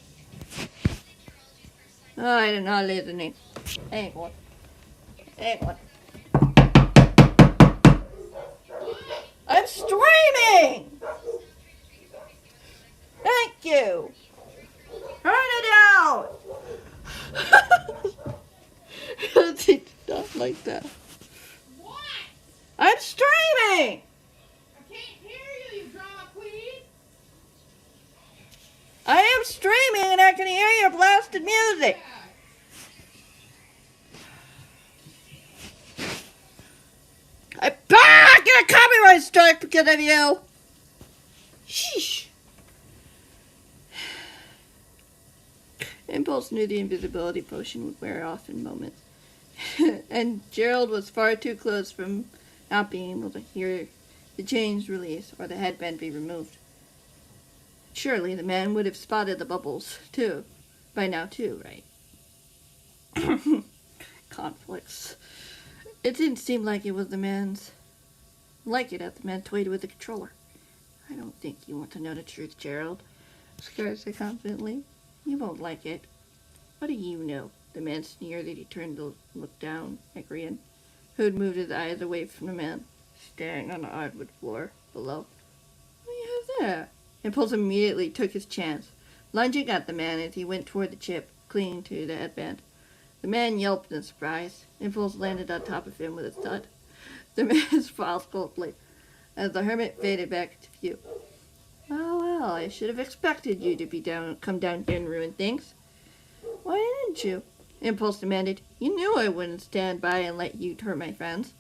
Oh, I'm not listening. Hang on. I'm streaming! Thank you! Turn it down! Not like that. What? I'm streaming! I can't hear you, you drama queen! I am streaming and I can hear your blasted music! I get a copyright strike because of you! Sheesh. Impulse knew the invisibility potion would wear off in moments. And Gerald was far too close from not being able to hear the chains release or the headband be removed. Surely the man would have spotted the bubbles, too. By now, too, right? Conflicts. It didn't seem like it was the man's... Like it as the man toyed with the controller. I don't think you want to know the truth, Gerald. Scar said confidently. You won't like it. What do you know? The man sneered as he turned to look down at Green, who had moved his eyes away from the man, staring on the hardwood floor below. What do you have there? Impulse immediately took his chance, lunging at the man as he went toward the chip, clinging to the headband. The man yelped in surprise. Impulse landed on top of him with a thud. The man smiled coldly as the hermit faded back into view. Well, I should have expected you to come down here and ruin things. Why didn't you? Impulse demanded. You knew I wouldn't stand by and let you hurt my friends.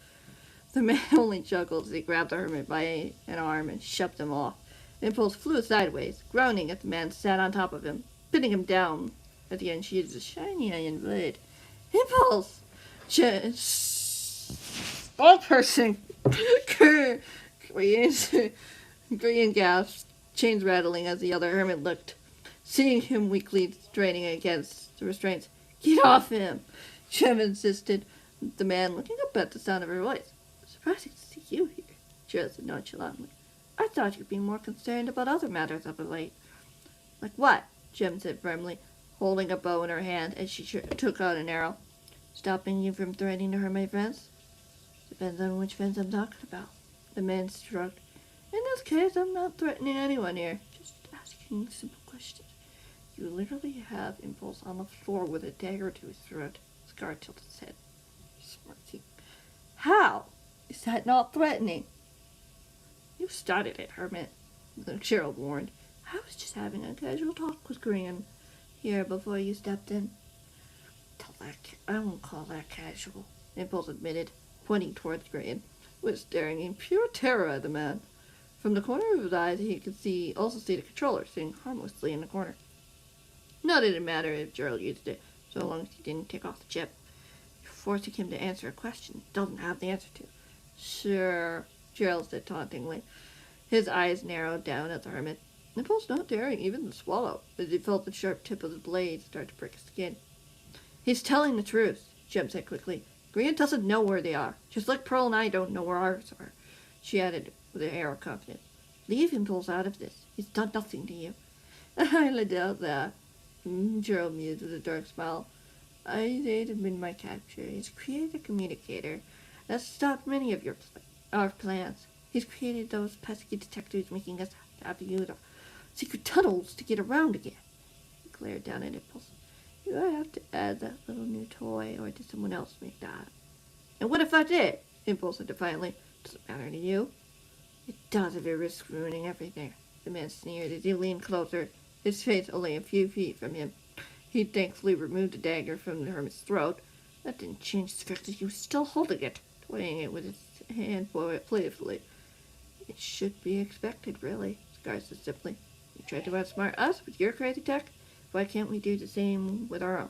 The man only chuckled as he grabbed the hermit by an arm and shoved him off. Impulse flew sideways, groaning as the man sat on top of him, pinning him down At the end, she uses a shiny iron blade. Impulse! Small person! Korean gasps, chains rattling as the other hermit looked. Seeing him weakly straining against the restraints. Get off him! Jem insisted, the man looking up at the sound of her voice. Surprising to see you here, Gerald said nonchalantly. I thought you'd be more concerned about other matters of late. Like what? Jem said firmly, holding a bow in her hand as she took out an arrow. Stopping you from threatening to hurt my friends? Depends on which friends I'm talking about. The man shrugged. In this case, I'm not threatening anyone here. Just asking simple questions. You literally have Impulse on the floor with a dagger to his throat. Scar tilted his head. Smirking. How? Is that not threatening? You started it, Hermit, Cheryl warned. I was just having a casual talk with Grian here before you stepped in. I won't call that casual, Impulse admitted, pointing towards Grian, who was staring in pure terror at the man. From the corner of his eyes, he could also see the controller sitting harmlessly in the corner. No, it didn't matter if Gerald used it, so long as he didn't take off the chip. You're forcing him to answer a question he doesn't have the answer to. Sure, Gerald said tauntingly. His eyes narrowed down at the hermit. Impulse not daring even to swallow, as he felt the sharp tip of the blade start to prick his skin. He's telling the truth, Jem said quickly. Grian doesn't know where they are, just like Pearl and I don't know where ours are, she added with an air of confidence. Leave Impulse out of this. He's done nothing to you. I highly doubt that, Gerald mused with a dark smile. I aided him in my capture. He's created a communicator that's stopped many of our plans. He's created those pesky detectors making us have to use secret tunnels to get around again. He glared down at Impulse. You have to add that little new toy, or did someone else make that? And what if I did? Impulse said defiantly. Does it matter to you? It does if it risks ruining everything. The man sneered as he leaned closer, his face only a few feet from him. He thankfully removed the dagger from the hermit's throat. That didn't change the fact that he was still holding it, toying it with his hand playfully. It should be expected, really, Scar said simply. You tried to outsmart us with your crazy tech? Why can't we do the same with our own?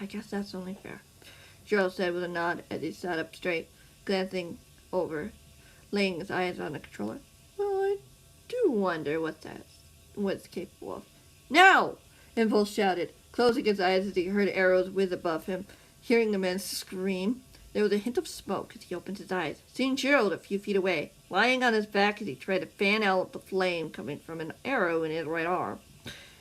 I guess that's only fair, Gerald said with a nod as he sat up straight, glancing over, laying his eyes on the controller. Well, I do wonder what it's capable of. Now! Impulse shouted, closing his eyes as he heard arrows whiz above him. Hearing the man scream, there was a hint of smoke as he opened his eyes, seeing Gerald a few feet away, lying on his back as he tried to fan out the flame coming from an arrow in his right arm.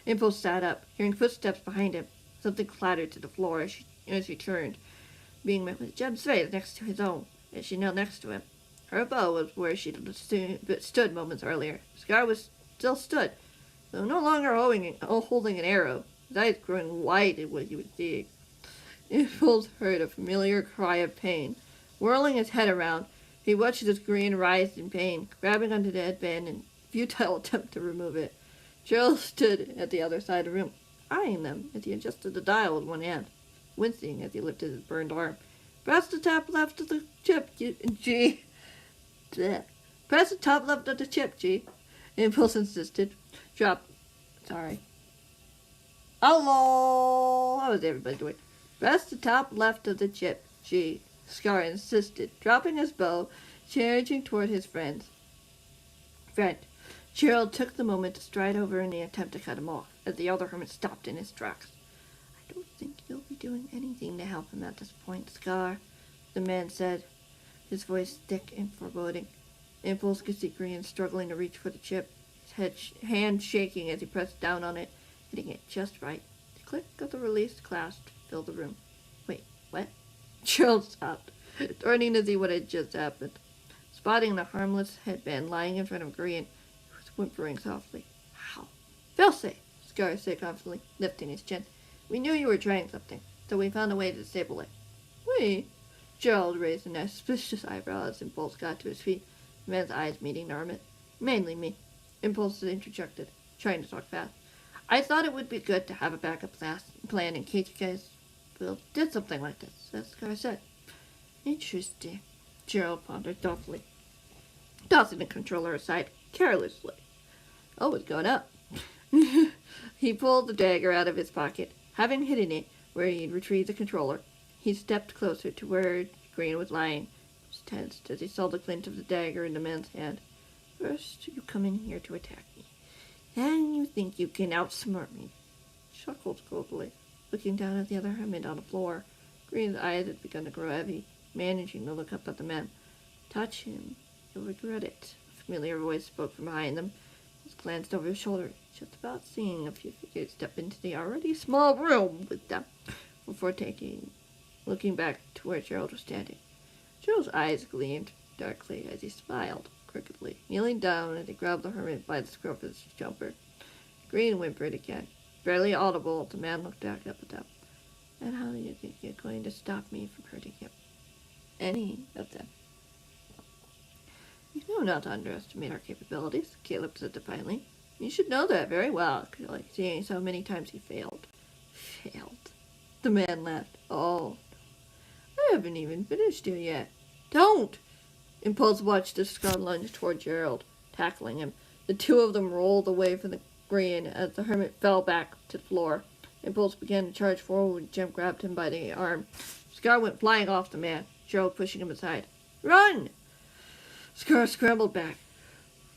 Impulse sat up, hearing footsteps behind him. Something clattered to the floor as he turned, being met with Jem's face next to his own, as she knelt next to him. Her bow was where she stood moments earlier. Scar was still stood, though no longer holding an arrow, his eyes growing wide at what he was seeing. Impulse heard a familiar cry of pain. Whirling his head around, he watched his Grian writhe in pain, grabbing onto the headband in futile attempt to remove it. Gerald stood at the other side of the room, eyeing them as he adjusted the dial with one hand, wincing as he lifted his burned arm. Press the top left of the chip, G. Press the top left of the chip, G. Impulse insisted. Sorry. Hello! How is everybody doing? Press the top left of the chip, G. Scar insisted, dropping his bow, charging toward his friend. Gerald took the moment to stride over in the attempt to cut him off, as the other hermit stopped in his tracks. I don't think you'll be doing anything to help him at this point, Scar, the man said, his voice thick and foreboding. Impulse could see Grian struggling to reach for the chip, his hand shaking as he pressed down on it, hitting it just right. The click of the released clasp filled the room. Wait, what? Gerald stopped, turning to see what had just happened. Spotting the harmless headband lying in front of Grian, he was whimpering softly. How? Feel safe, Scar said confidently, lifting his chin. We knew you were trying something, so we found a way to disable it. We? Gerald raised an suspicious eyebrow as Impulse got to his feet, the man's eyes meeting the hermit. Mainly me, Impulse interjected, trying to talk fast. I thought it would be good to have a backup plan in case you guys did something like this, as Scar said. Interesting, Gerald pondered thoughtfully, tossing the controller aside carelessly. Oh, it's going up. He pulled the dagger out of his pocket. Having hidden it where he'd retrieved the controller, he stepped closer to where Green was lying. He was tensed as he saw the glint of the dagger in the man's hand. First, you come in here to attack me. Then you think you can outsmart me. He chuckled coldly, looking down at the other hermit on the floor. Green's eyes had begun to grow heavy, managing to look up at the man. Touch him. You'll regret it. A familiar voice spoke from behind them. He glanced over his shoulder, just about seeing a few figures step into the already small room with them, before looking back to where Gerald was standing. Gerald's eyes gleamed darkly as he smiled crookedly, kneeling down as he grabbed the hermit by the scruff of his jumper. Green whimpered again. Barely audible, the man looked back up at them. And how do you think you're going to stop me from hurting him? Any of them. You know not to underestimate our capabilities, Caleb said defiantly. You should know that very well, seeing so many times he failed. Failed? The man laughed. Oh, I haven't even finished here yet. Don't! Impulse watched the Scar lunge toward Gerald, tackling him. The two of them rolled away from the Green as the hermit fell back to the floor. Impulse began to charge forward when Jem grabbed him by the arm. Scar went flying off the man, Gerald pushing him aside. Run! Scar scrambled back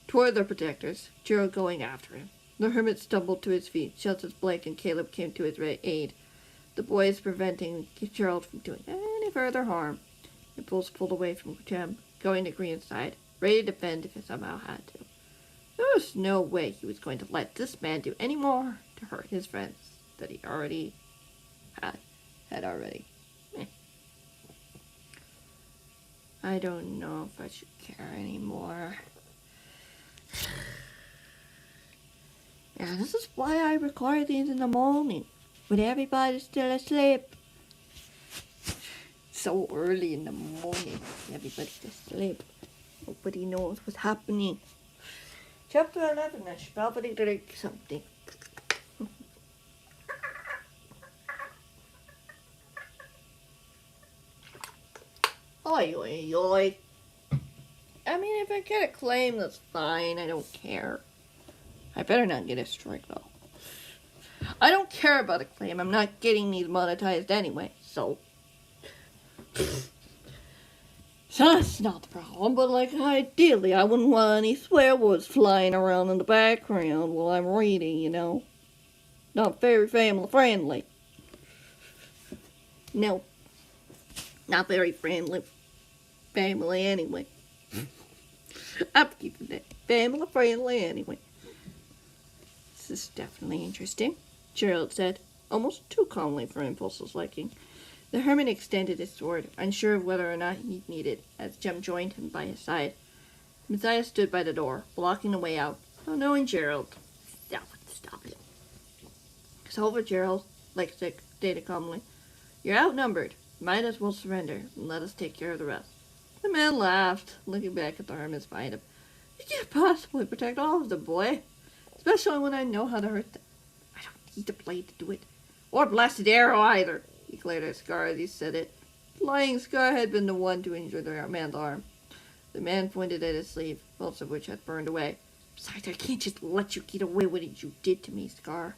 toward their protectors, Gerald going after him. The hermit stumbled to his feet just as Blake and Caleb came to his aid, the boys preventing Gerald from doing any further harm. Impulse pulled away from Jem, going to Green's side, ready to defend if he somehow had to. There was no way he was going to let this man do any more to hurt his friends that he already had already. I don't know if I should care anymore. Yeah, this is why I record these in the morning, when everybody's still asleep. So early in the morning, everybody's asleep. Nobody knows what's happening. Chapter 11, I should probably drink something. Oi, oi, oi. I mean, if I get a claim, that's fine. I don't care. I better not get a strike, though. I don't care about a claim. I'm not getting these monetized anyway, so. So that's not the problem, but like, ideally, I wouldn't want any swear words flying around in the background while I'm reading, you know. Not very family friendly. No. Not very friendly. Family anyway. I'm keeping that family friendly anyway. This is definitely interesting, Gerald said, almost too calmly for Impulse's liking. The hermit extended his sword, unsure of whether or not he'd need it, as Jem joined him by his side. Messiah stood by the door, blocking the way out, not knowing Gerald. Stop it. It's over, Gerald, Lake stated calmly. You're outnumbered. Might as well surrender, and let us take care of the rest. The man laughed, looking back at the hermits behind him. You can't possibly protect all of them, boy. Especially when I know how to hurt them. I don't need the blade to do it. Or blasted arrow either, he glared at Scar as he said it. The lying Scar had been the one to injure the man's arm. The man pointed at his sleeve, most of which had burned away. Besides, I can't just let you get away with what you did to me, Scar.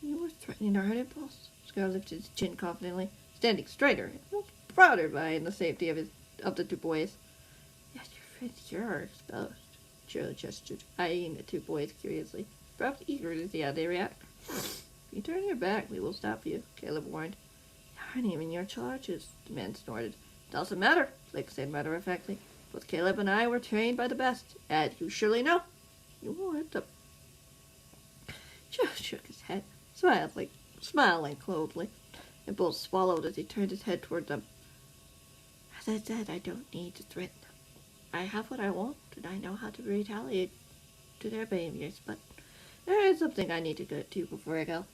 You were threatening to hurt Impulse. Scar lifted his chin confidently, standing straighter, and prouder by the safety of the two boys. Yes, your friends are exposed, Joe gestured, eyeing the two boys curiously, perhaps eager to see how they react. If you turn your back, we will stop you, Caleb warned. You aren't even your charges, the man snorted. Doesn't matter, Blake said matter-of-factly. Both Caleb and I were trained by the best, as you surely know. You won't hurt them. Joe shook his head, smiling coldly. Impulse swallowed as he turned his head toward them. As I said, I don't need to threaten them. I have what I want, and I know how to retaliate to their behaviors, but there is something I need to go to before I go.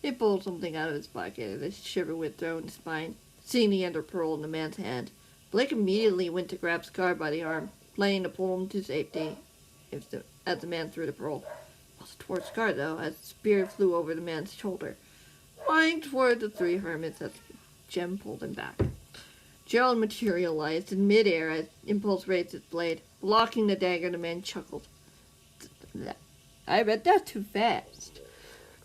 He pulled something out of his pocket as a shiver went down his spine, seeing the ender pearl in the man's hand. Blake immediately went to grab Scar by the arm, planning to pull him to safety as the man threw the pearl. It was toward Scar, though, as the spear flew over the man's shoulder, flying toward the three hermits as Jem pulled him back. Gerald materialized in midair as Impulse raised his blade, blocking the dagger. The man chuckled. I read that too fast.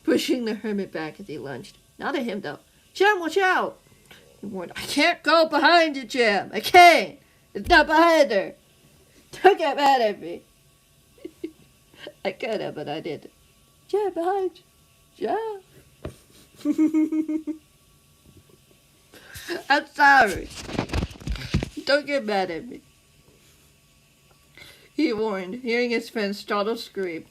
Pushing the hermit back as he lunged. Not at him, though. Jim, watch out! He warned. I can't go behind you, Jim. I can't. It's not behind her. Don't get mad at me. I could have, but I didn't. Jim, behind you. Jim. I'm sorry. Don't get mad at me. He warned, hearing his friend's startled scream.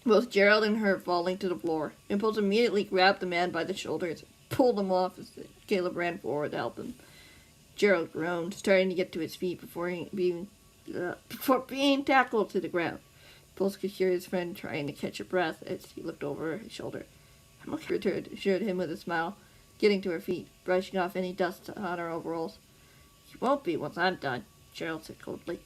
Both Gerald and her falling to the floor. Impulse immediately grabbed the man by the shoulders, pulled him off as Caleb ran forward to help him. Gerald groaned, starting to get to his feet before being tackled to the ground. Impulse could hear his friend trying to catch a breath as he looked over his shoulder. Emma assured him with a smile, getting to her feet, brushing off any dust on her overalls. You won't be once I'm done, Gerald said coldly.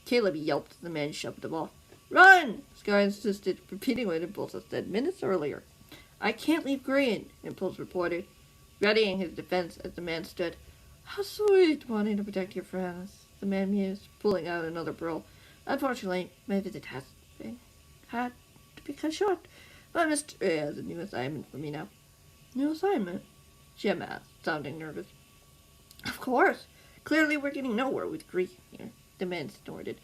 Caleb yelped as the man shoved him off. Run! Scar insisted, repeating what Impulse had said minutes earlier. I can't leave Green, Impulse reported, readying his defense as the man stood. How sweet, wanting to protect your friends, the man mused, pulling out another pearl. Unfortunately, my visit had to be cut short, but Mr. A has a new assignment for me now. New assignment? Jim asked, sounding nervous. Of course. Clearly we're getting nowhere with Green here, the man snorted.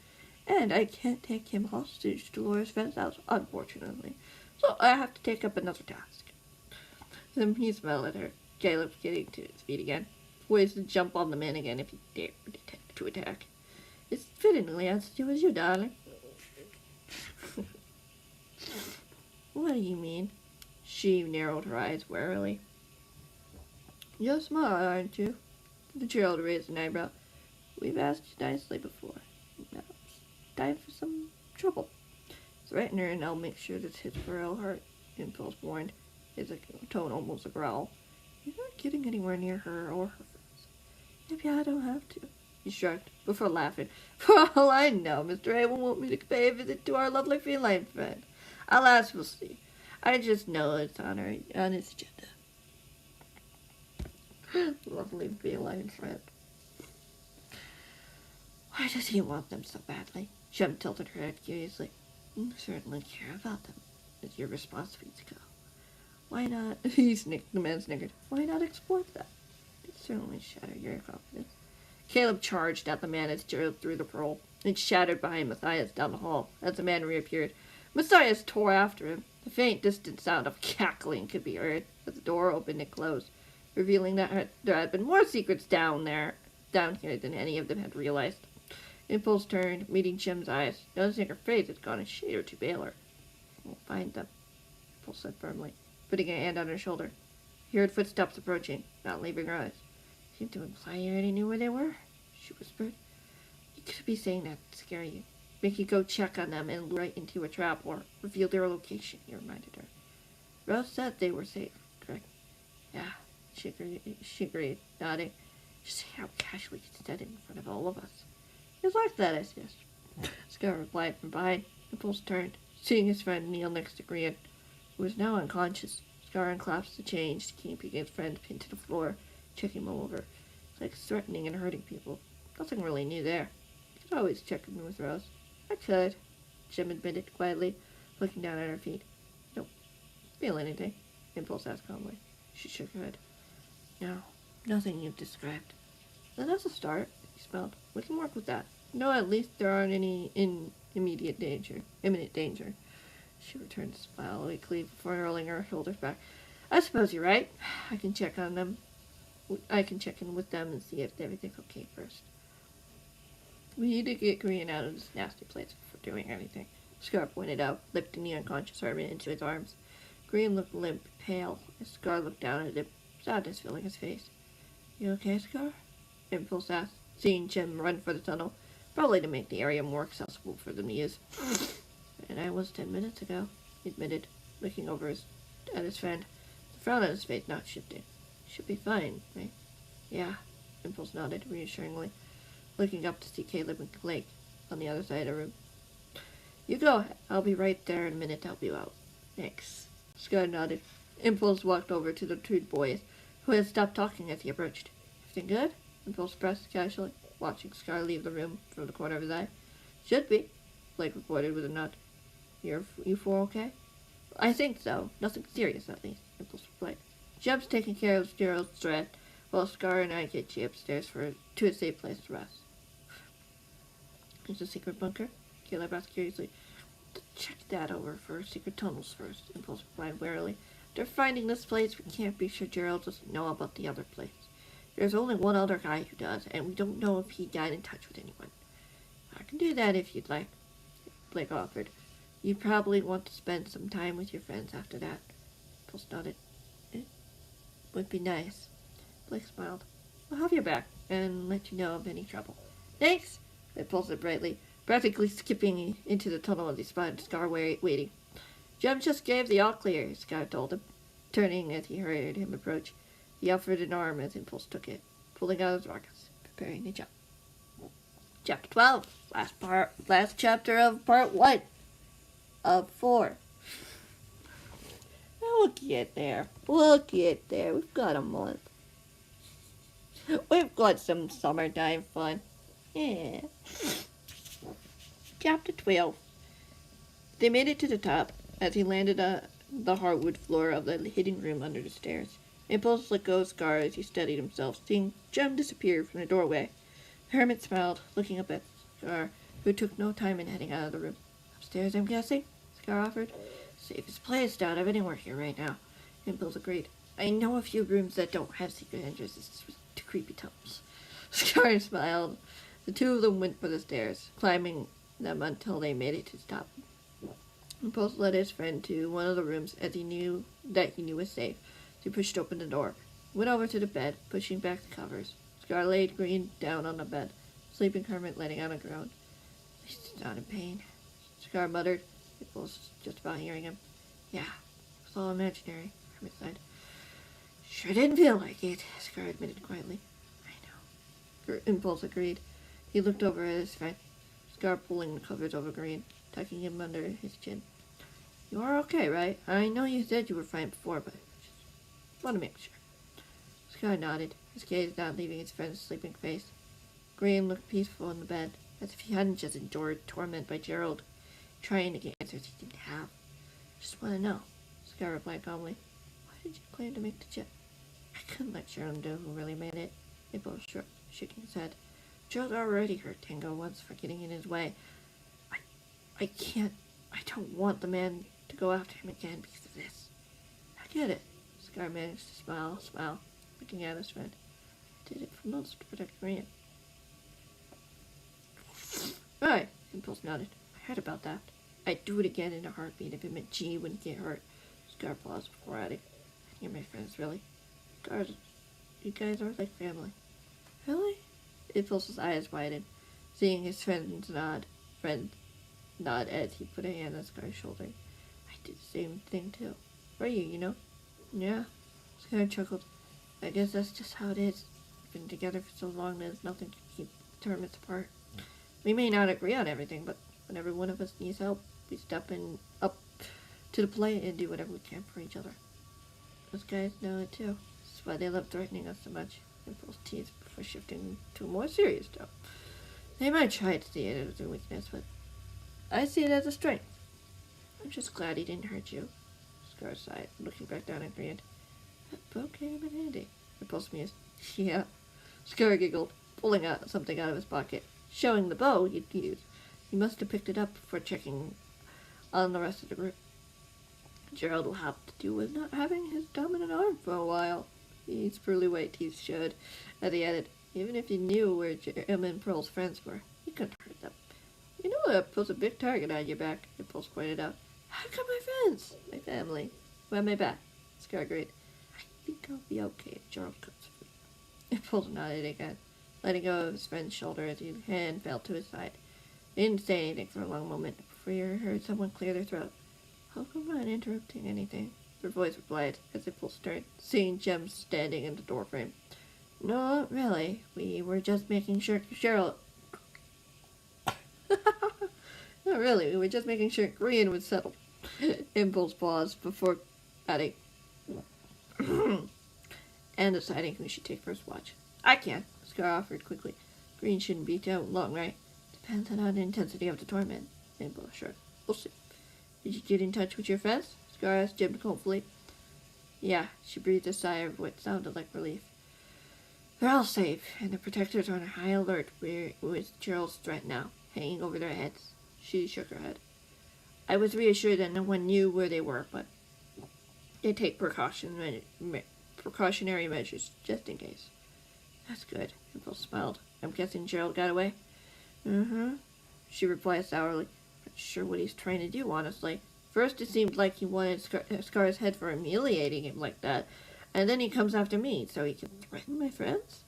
And I can't take him hostage to Laura's friend's house, unfortunately. So I have to take up another task. Then he smiled at her, Caleb getting to his feet again, poised to jump on the man again if he dared to attack. It's fittingly as you as you, darling. What do you mean? She narrowed her eyes warily. You're smart, aren't you? The child raised an eyebrow. We've asked you nicely before. Now it's time for some trouble. Threaten her and I'll make sure this hits where it'll hurt, Impulse warned, his tone almost a growl. You're not getting anywhere near her or her friends. Maybe I don't have to. He shrugged, before laughing. For all I know, Mr. A will want me to pay a visit to our lovely feline friend. Alas, we'll see. I just know it's on his agenda. Lovely feline friend. Why does he want them so badly? Shem tilted her head curiously. You certainly care about them, as your response feeds go. Why not? The man snickered. Why not exploit that? It certainly shatter your confidence. Caleb charged at the man as Gerald threw the pearl. It shattered behind Matthias down the hall as the man reappeared. Matthias tore after him. The faint, distant sound of cackling could be heard as the door opened and closed, revealing that there had been more secrets down here than any of them had realized. Impulse turned, meeting Jim's eyes, noticing her face had gone a shade or two paler. We'll find them, Impulse said firmly, putting a hand on her shoulder. He heard footsteps approaching, not leaving her eyes. Seemed to imply you already knew where they were, she whispered. You could be saying that to scare you. Make you go check on them and lure right into a trap or reveal their location, he reminded her. Rose said they were safe, correct? Yeah, she agreed, nodding. Just see how casually he said it in front of all of us. It's like that, I guess. Scar replied from behind. Impulse turned, seeing his friend kneel next to Grian, who was now unconscious. Scar unclasped the chains, keeping his friend pinned to the floor, checking him over. It's like threatening and hurting people. Nothing really new there. You could always check in with Rose. I could, Jim admitted quietly, looking down at her feet. You don't feel anything? Impulse asked calmly. She shook her head. No, nothing you've described. Then that's a start, he smiled. We can work with that. No, at least there aren't any imminent danger. She returned to smile weakly before rolling her shoulders back. I suppose you're right. I can check in with them and see if everything's okay first. We need to get Green out of this nasty place before doing anything, Scar pointed out, lifting the unconscious Hermit into his arms. Green looked limp, pale, as Scar looked down at him, sadness filling his face. You okay, Scar? Impulse asked, seeing Jim run for the tunnel, probably to make the area more accessible for them to use. And I was 10 minutes ago, he admitted, looking over at his friend, the frown on his face not shifting. Should be fine, right? Yeah, Impulse nodded reassuringly, looking up to see Caleb and Blake on the other side of the room. You go ahead. I'll be right there in a minute to help you out. Thanks. Scar nodded. Impulse walked over to the two boys, who had stopped talking as he approached. Everything good? Impulse pressed casually, watching Scar leave the room from the corner of his eye. Should be, Blake reported with a nod. You four okay? I think so. Nothing serious, at least. Impulse replied. Jeb's taking care of Gerald's threat, while Scar and I get you upstairs to a safe place to rest. Is a secret bunker? Caleb asked curiously. Check that over for secret tunnels first, Impulse replied warily. After finding this place, we can't be sure Gerald doesn't know about the other place. There's only one other guy who does, and we don't know if he got in touch with anyone. I can do that if you'd like, Blake offered. You'd probably want to spend some time with your friends after that. Impulse nodded. It would be nice. Blake smiled. I'll have your back, and let you know of any trouble. Thanks, Impulse said brightly, practically skipping into the tunnel as he spotted Scar waiting. Jem just gave the all clear, Scar told him, turning as he heard him approach. He offered an arm as Impulse took it, pulling out his rockets, preparing to jump. Chapter 12. Last chapter of part 1 of 4. We'll get there. We've got a month. We've got some summertime fun. Yeah. Chapter 12. They made it to the top as he landed on the hardwood floor of the hidden room under the stairs. Impulse let go of Scar as he steadied himself, seeing Jem disappear from the doorway. The hermit smiled, looking up at Scar, who took no time in heading out of the room. Upstairs, I'm guessing? Scar offered. Safest place out of anywhere here right now. Impulse agreed. I know a few rooms that don't have secret entrances to creepy tunnels. Scar smiled. The two of them went for the stairs, climbing them until they made it to the top. Impulse led his friend to one of the rooms as he knew was safe. He pushed open the door, went over to the bed, pushing back the covers. Scar laid Green down on the bed, sleeping Hermit letting out a groan. At least he's not in pain, Scar muttered. Impulse just about hearing him. Yeah, it was all imaginary, Hermit sighed. Sure didn't feel like it, Scar admitted quietly. I know. Impulse agreed. He looked over at his friend, Scar pulling the covers over Green, tucking him under his chin. You are okay, right? I know you said you were fine before, but just want to make sure. Scar nodded, his gaze not leaving his friend's sleeping face. Green looked peaceful in the bed, as if he hadn't just endured torment by Gerald, trying to get answers he didn't have. Just want to know, Scar replied calmly. Why did you claim to make the chip? I couldn't let Gerald know who really made it. Impulse shaking his head. Gerald already hurt Tango once for getting in his way. I don't want the man to go after him again because of this. I get it. Scar managed to smile, looking at his friend. I did it for months to protect Green. Right, Impulse nodded. I heard about that. I'd do it again in a heartbeat if it meant G wouldn't get hurt. Scar paused before adding, you're my friends, really. Scar, you guys are like family. Really? Impulse's eyes widened, seeing his friend nod as he put a hand on Scar's shoulder. I did the same thing too. Were you, you know? Yeah. Scar chuckled. I guess that's just how it is. We've been together for so long there's nothing to keep the hermits apart. We may not agree on everything, but whenever one of us needs help, we step up to the plate and do whatever we can for each other. Those guys know it too. That's why they love threatening us so much. Impulse teased before shifting to a more serious tone. They might try to see it as a weakness, but I see it as a strength. I'm just glad he didn't hurt you. Scar sighed, looking back down at Green. That bow came in handy. Impulse mused. Yeah. Scar giggled, pulling out something out of his pocket, showing the bow he'd used. He must have picked it up before checking on the rest of the group. Gerald will have to do with not having his dominant arm for a while. He spurly white teeth showed, as he added, even if you knew where Jim and Pearl's friends were, you couldn't hurt them. You know that puts a big target on your back, Impulse pointed out. How come my friends? My family. Why my back? Scar agreed. I think I'll be okay if Gerald comes for me. Impulse nodded again, letting go of his friend's shoulder as his hand fell to his side. He didn't say anything for a long moment before he heard someone clear their throat. Hope I'm not interrupting anything, their voice replied as Impulse turned, seeing Jem standing in the doorframe. No, not really. We were just making sure Gerald... Not really. We were just making sure Green was settled. Impulse paused before adding, and deciding who should take first watch. I can, Scar offered quickly. Green shouldn't be too long, right? Depends on the intensity of the torment. Impulse shrugged. We'll see. Did you get in touch with your friends? Scar asked Jim hopefully. Yeah, she breathed a sigh of what sounded like relief. They're all safe, and the protectors are on high alert with Gerald's threat now, hanging over their heads. She shook her head. I was reassured that no one knew where they were, but they take precautionary measures, just in case. That's good, Impulse smiled. I'm guessing Gerald got away? Mm-hmm, she replied sourly. Not sure what he's trying to do, honestly. First it seemed like he wanted Scar's head for humiliating him like that, and then he comes after me, so he can threaten my friends?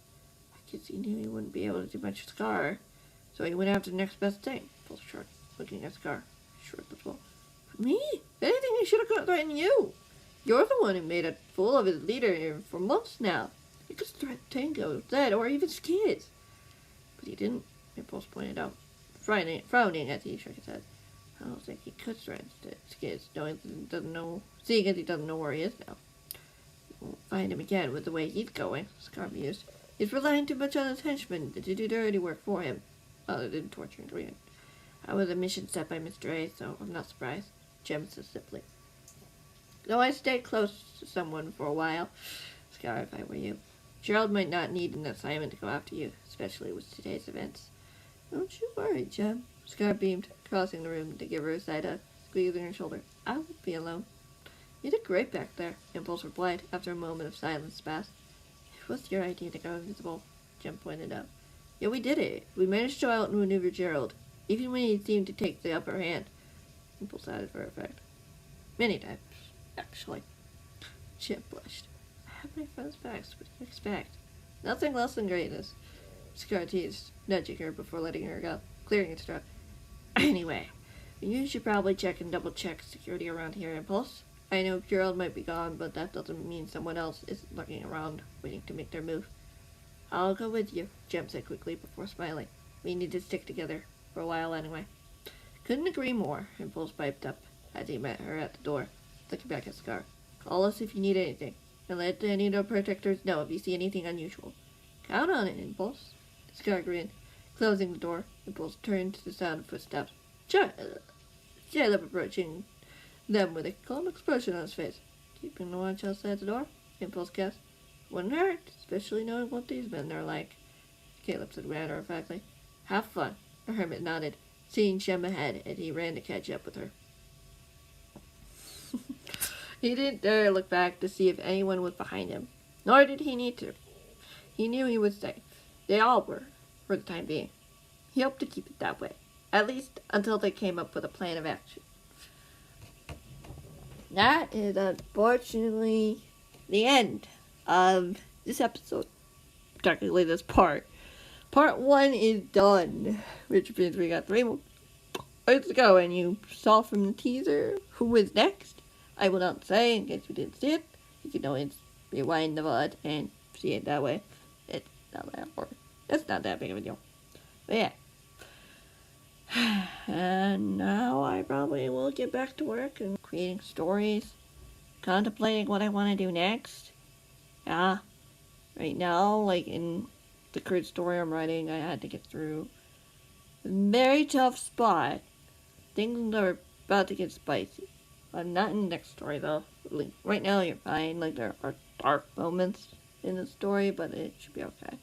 I guess he knew he wouldn't be able to do much with Scar, so he went after the next best thing. Impulse shrugged, looking at Scar. Shrugged as well. But me? If anything, he should have threatened you. You're the one who made a fool of his leader for months now. You could threaten Tango, Zed, or even Skids. But he didn't, Impulse pointed out, frowning as he shook his head. I don't think he could threaten Skids, seeing as he doesn't know where he is now. You won't find him again with the way he's going, Scar mused. He's relying too much on his henchmen to do dirty work for him, other than torturing Green. I was a mission set by Mr. A, so I'm not surprised, Jem said simply. Though I stay close to someone for a while, Scar, if I were you. Gerald might not need an assignment to go after you, especially with today's events. Don't you worry, Jem. Scar beamed, crossing the room to give her a side hug, squeezing her shoulder. I won't be alone. You did great back there, Impulse replied, after a moment of silence passed. It was your idea to go invisible, Jem pointed out. Yeah, we did it. We managed to outmaneuver Gerald, even when he seemed to take the upper hand. Impulse added for effect. Many times, actually. Jem blushed. I have my friend's backs, what do you expect? Nothing less than greatness. Scar teased, nudging her before letting her go, clearing its throat. Anyway, you should probably check and double-check security around here, Impulse. I know Gerald might be gone, but that doesn't mean someone else isn't lurking around, waiting to make their move. I'll go with you, Jem said quickly before smiling. We need to stick together, for a while anyway. Couldn't agree more, Impulse piped up, as he met her at the door, looking back at Scar. Call us if you need anything, and let any of the protectors know if you see anything unusual. Count on it, Impulse. Scar grinned. Closing the door, Impulse turned to the sound of footsteps. Caleb approaching them with a calm expression on his face. Keeping the watch outside the door? Impulse guessed. Wouldn't hurt, especially knowing what these men are like, Caleb said matter-of-factly. Have fun, the hermit nodded, seeing Shem ahead, and he ran to catch up with her. He didn't dare look back to see if anyone was behind him, nor did he need to. He knew he was safe. They all were, for the time being. He hoped to keep it that way, at least until they came up with a plan of action. That is unfortunately the end of this episode. Technically, this part. Part 1 is done, which means we got 3 more. Let's go, and you saw from the teaser who is next. I will not say in case you didn't see it. You can always rewind the VOD and see it that way. It's not that hard. It's not that big of a deal. But yeah. And now I probably will get back to work and creating stories, contemplating what I want to do next. Yeah. Right now, like in the current story I'm writing, I had to get through a very tough spot. Things are about to get spicy. I'm not in the next story though. Like, right now you're fine. Like there are dark moments in the story, but it should be okay.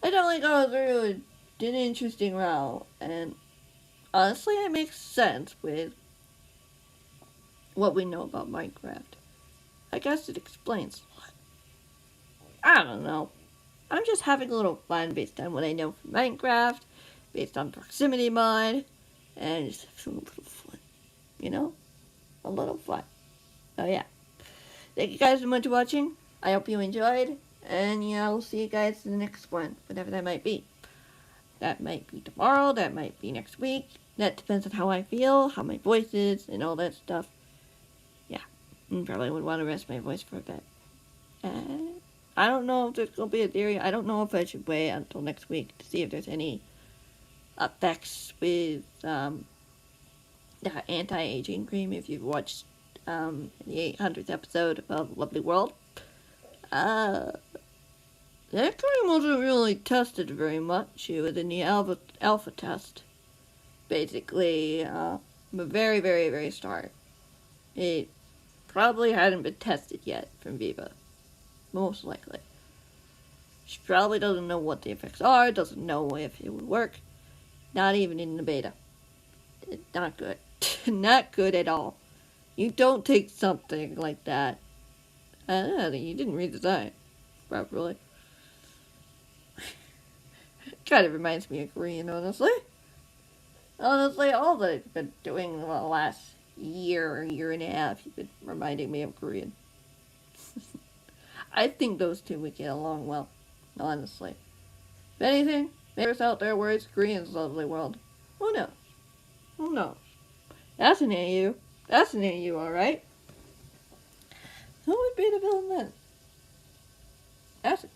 I definitely go through an interesting route, and honestly it makes sense with what we know about Minecraft. I guess it explains a lot. I don't know. I'm just having a little fun based on what I know from Minecraft, based on proximity mod, and just having a little fun. You know? A little fun. Oh yeah. Thank you guys so much for watching. I hope you enjoyed. And yeah, I'll see you guys in the next one. Whatever that might be. That might be tomorrow. That might be next week. That depends on how I feel, how my voice is, and all that stuff. Yeah. And probably would want to rest my voice for a bit. I don't know if there's going to be a theory. I don't know if I should wait until next week to see if there's any effects with the anti-aging cream. If you've watched the 800th episode of Lovely World. That cream wasn't really tested very much. It was in the alpha test. Basically, the very, very, very start. It probably hadn't been tested yet from Viva. Most likely. She probably doesn't know what the effects are, doesn't know if it would work. Not even in the beta. Not good. Not good at all. You don't take something like that. You didn't read the design properly. Kind of reminds me of Korean, honestly. Honestly, all that I've been doing the last year or year and a half, you've been reminding me of Korean. I think those two would get along well, honestly. If anything, maybe out there where it's Korean's lovely world. Who knows? Who knows? That's an AU. That's an AU, alright. Who would be the villain then? That's a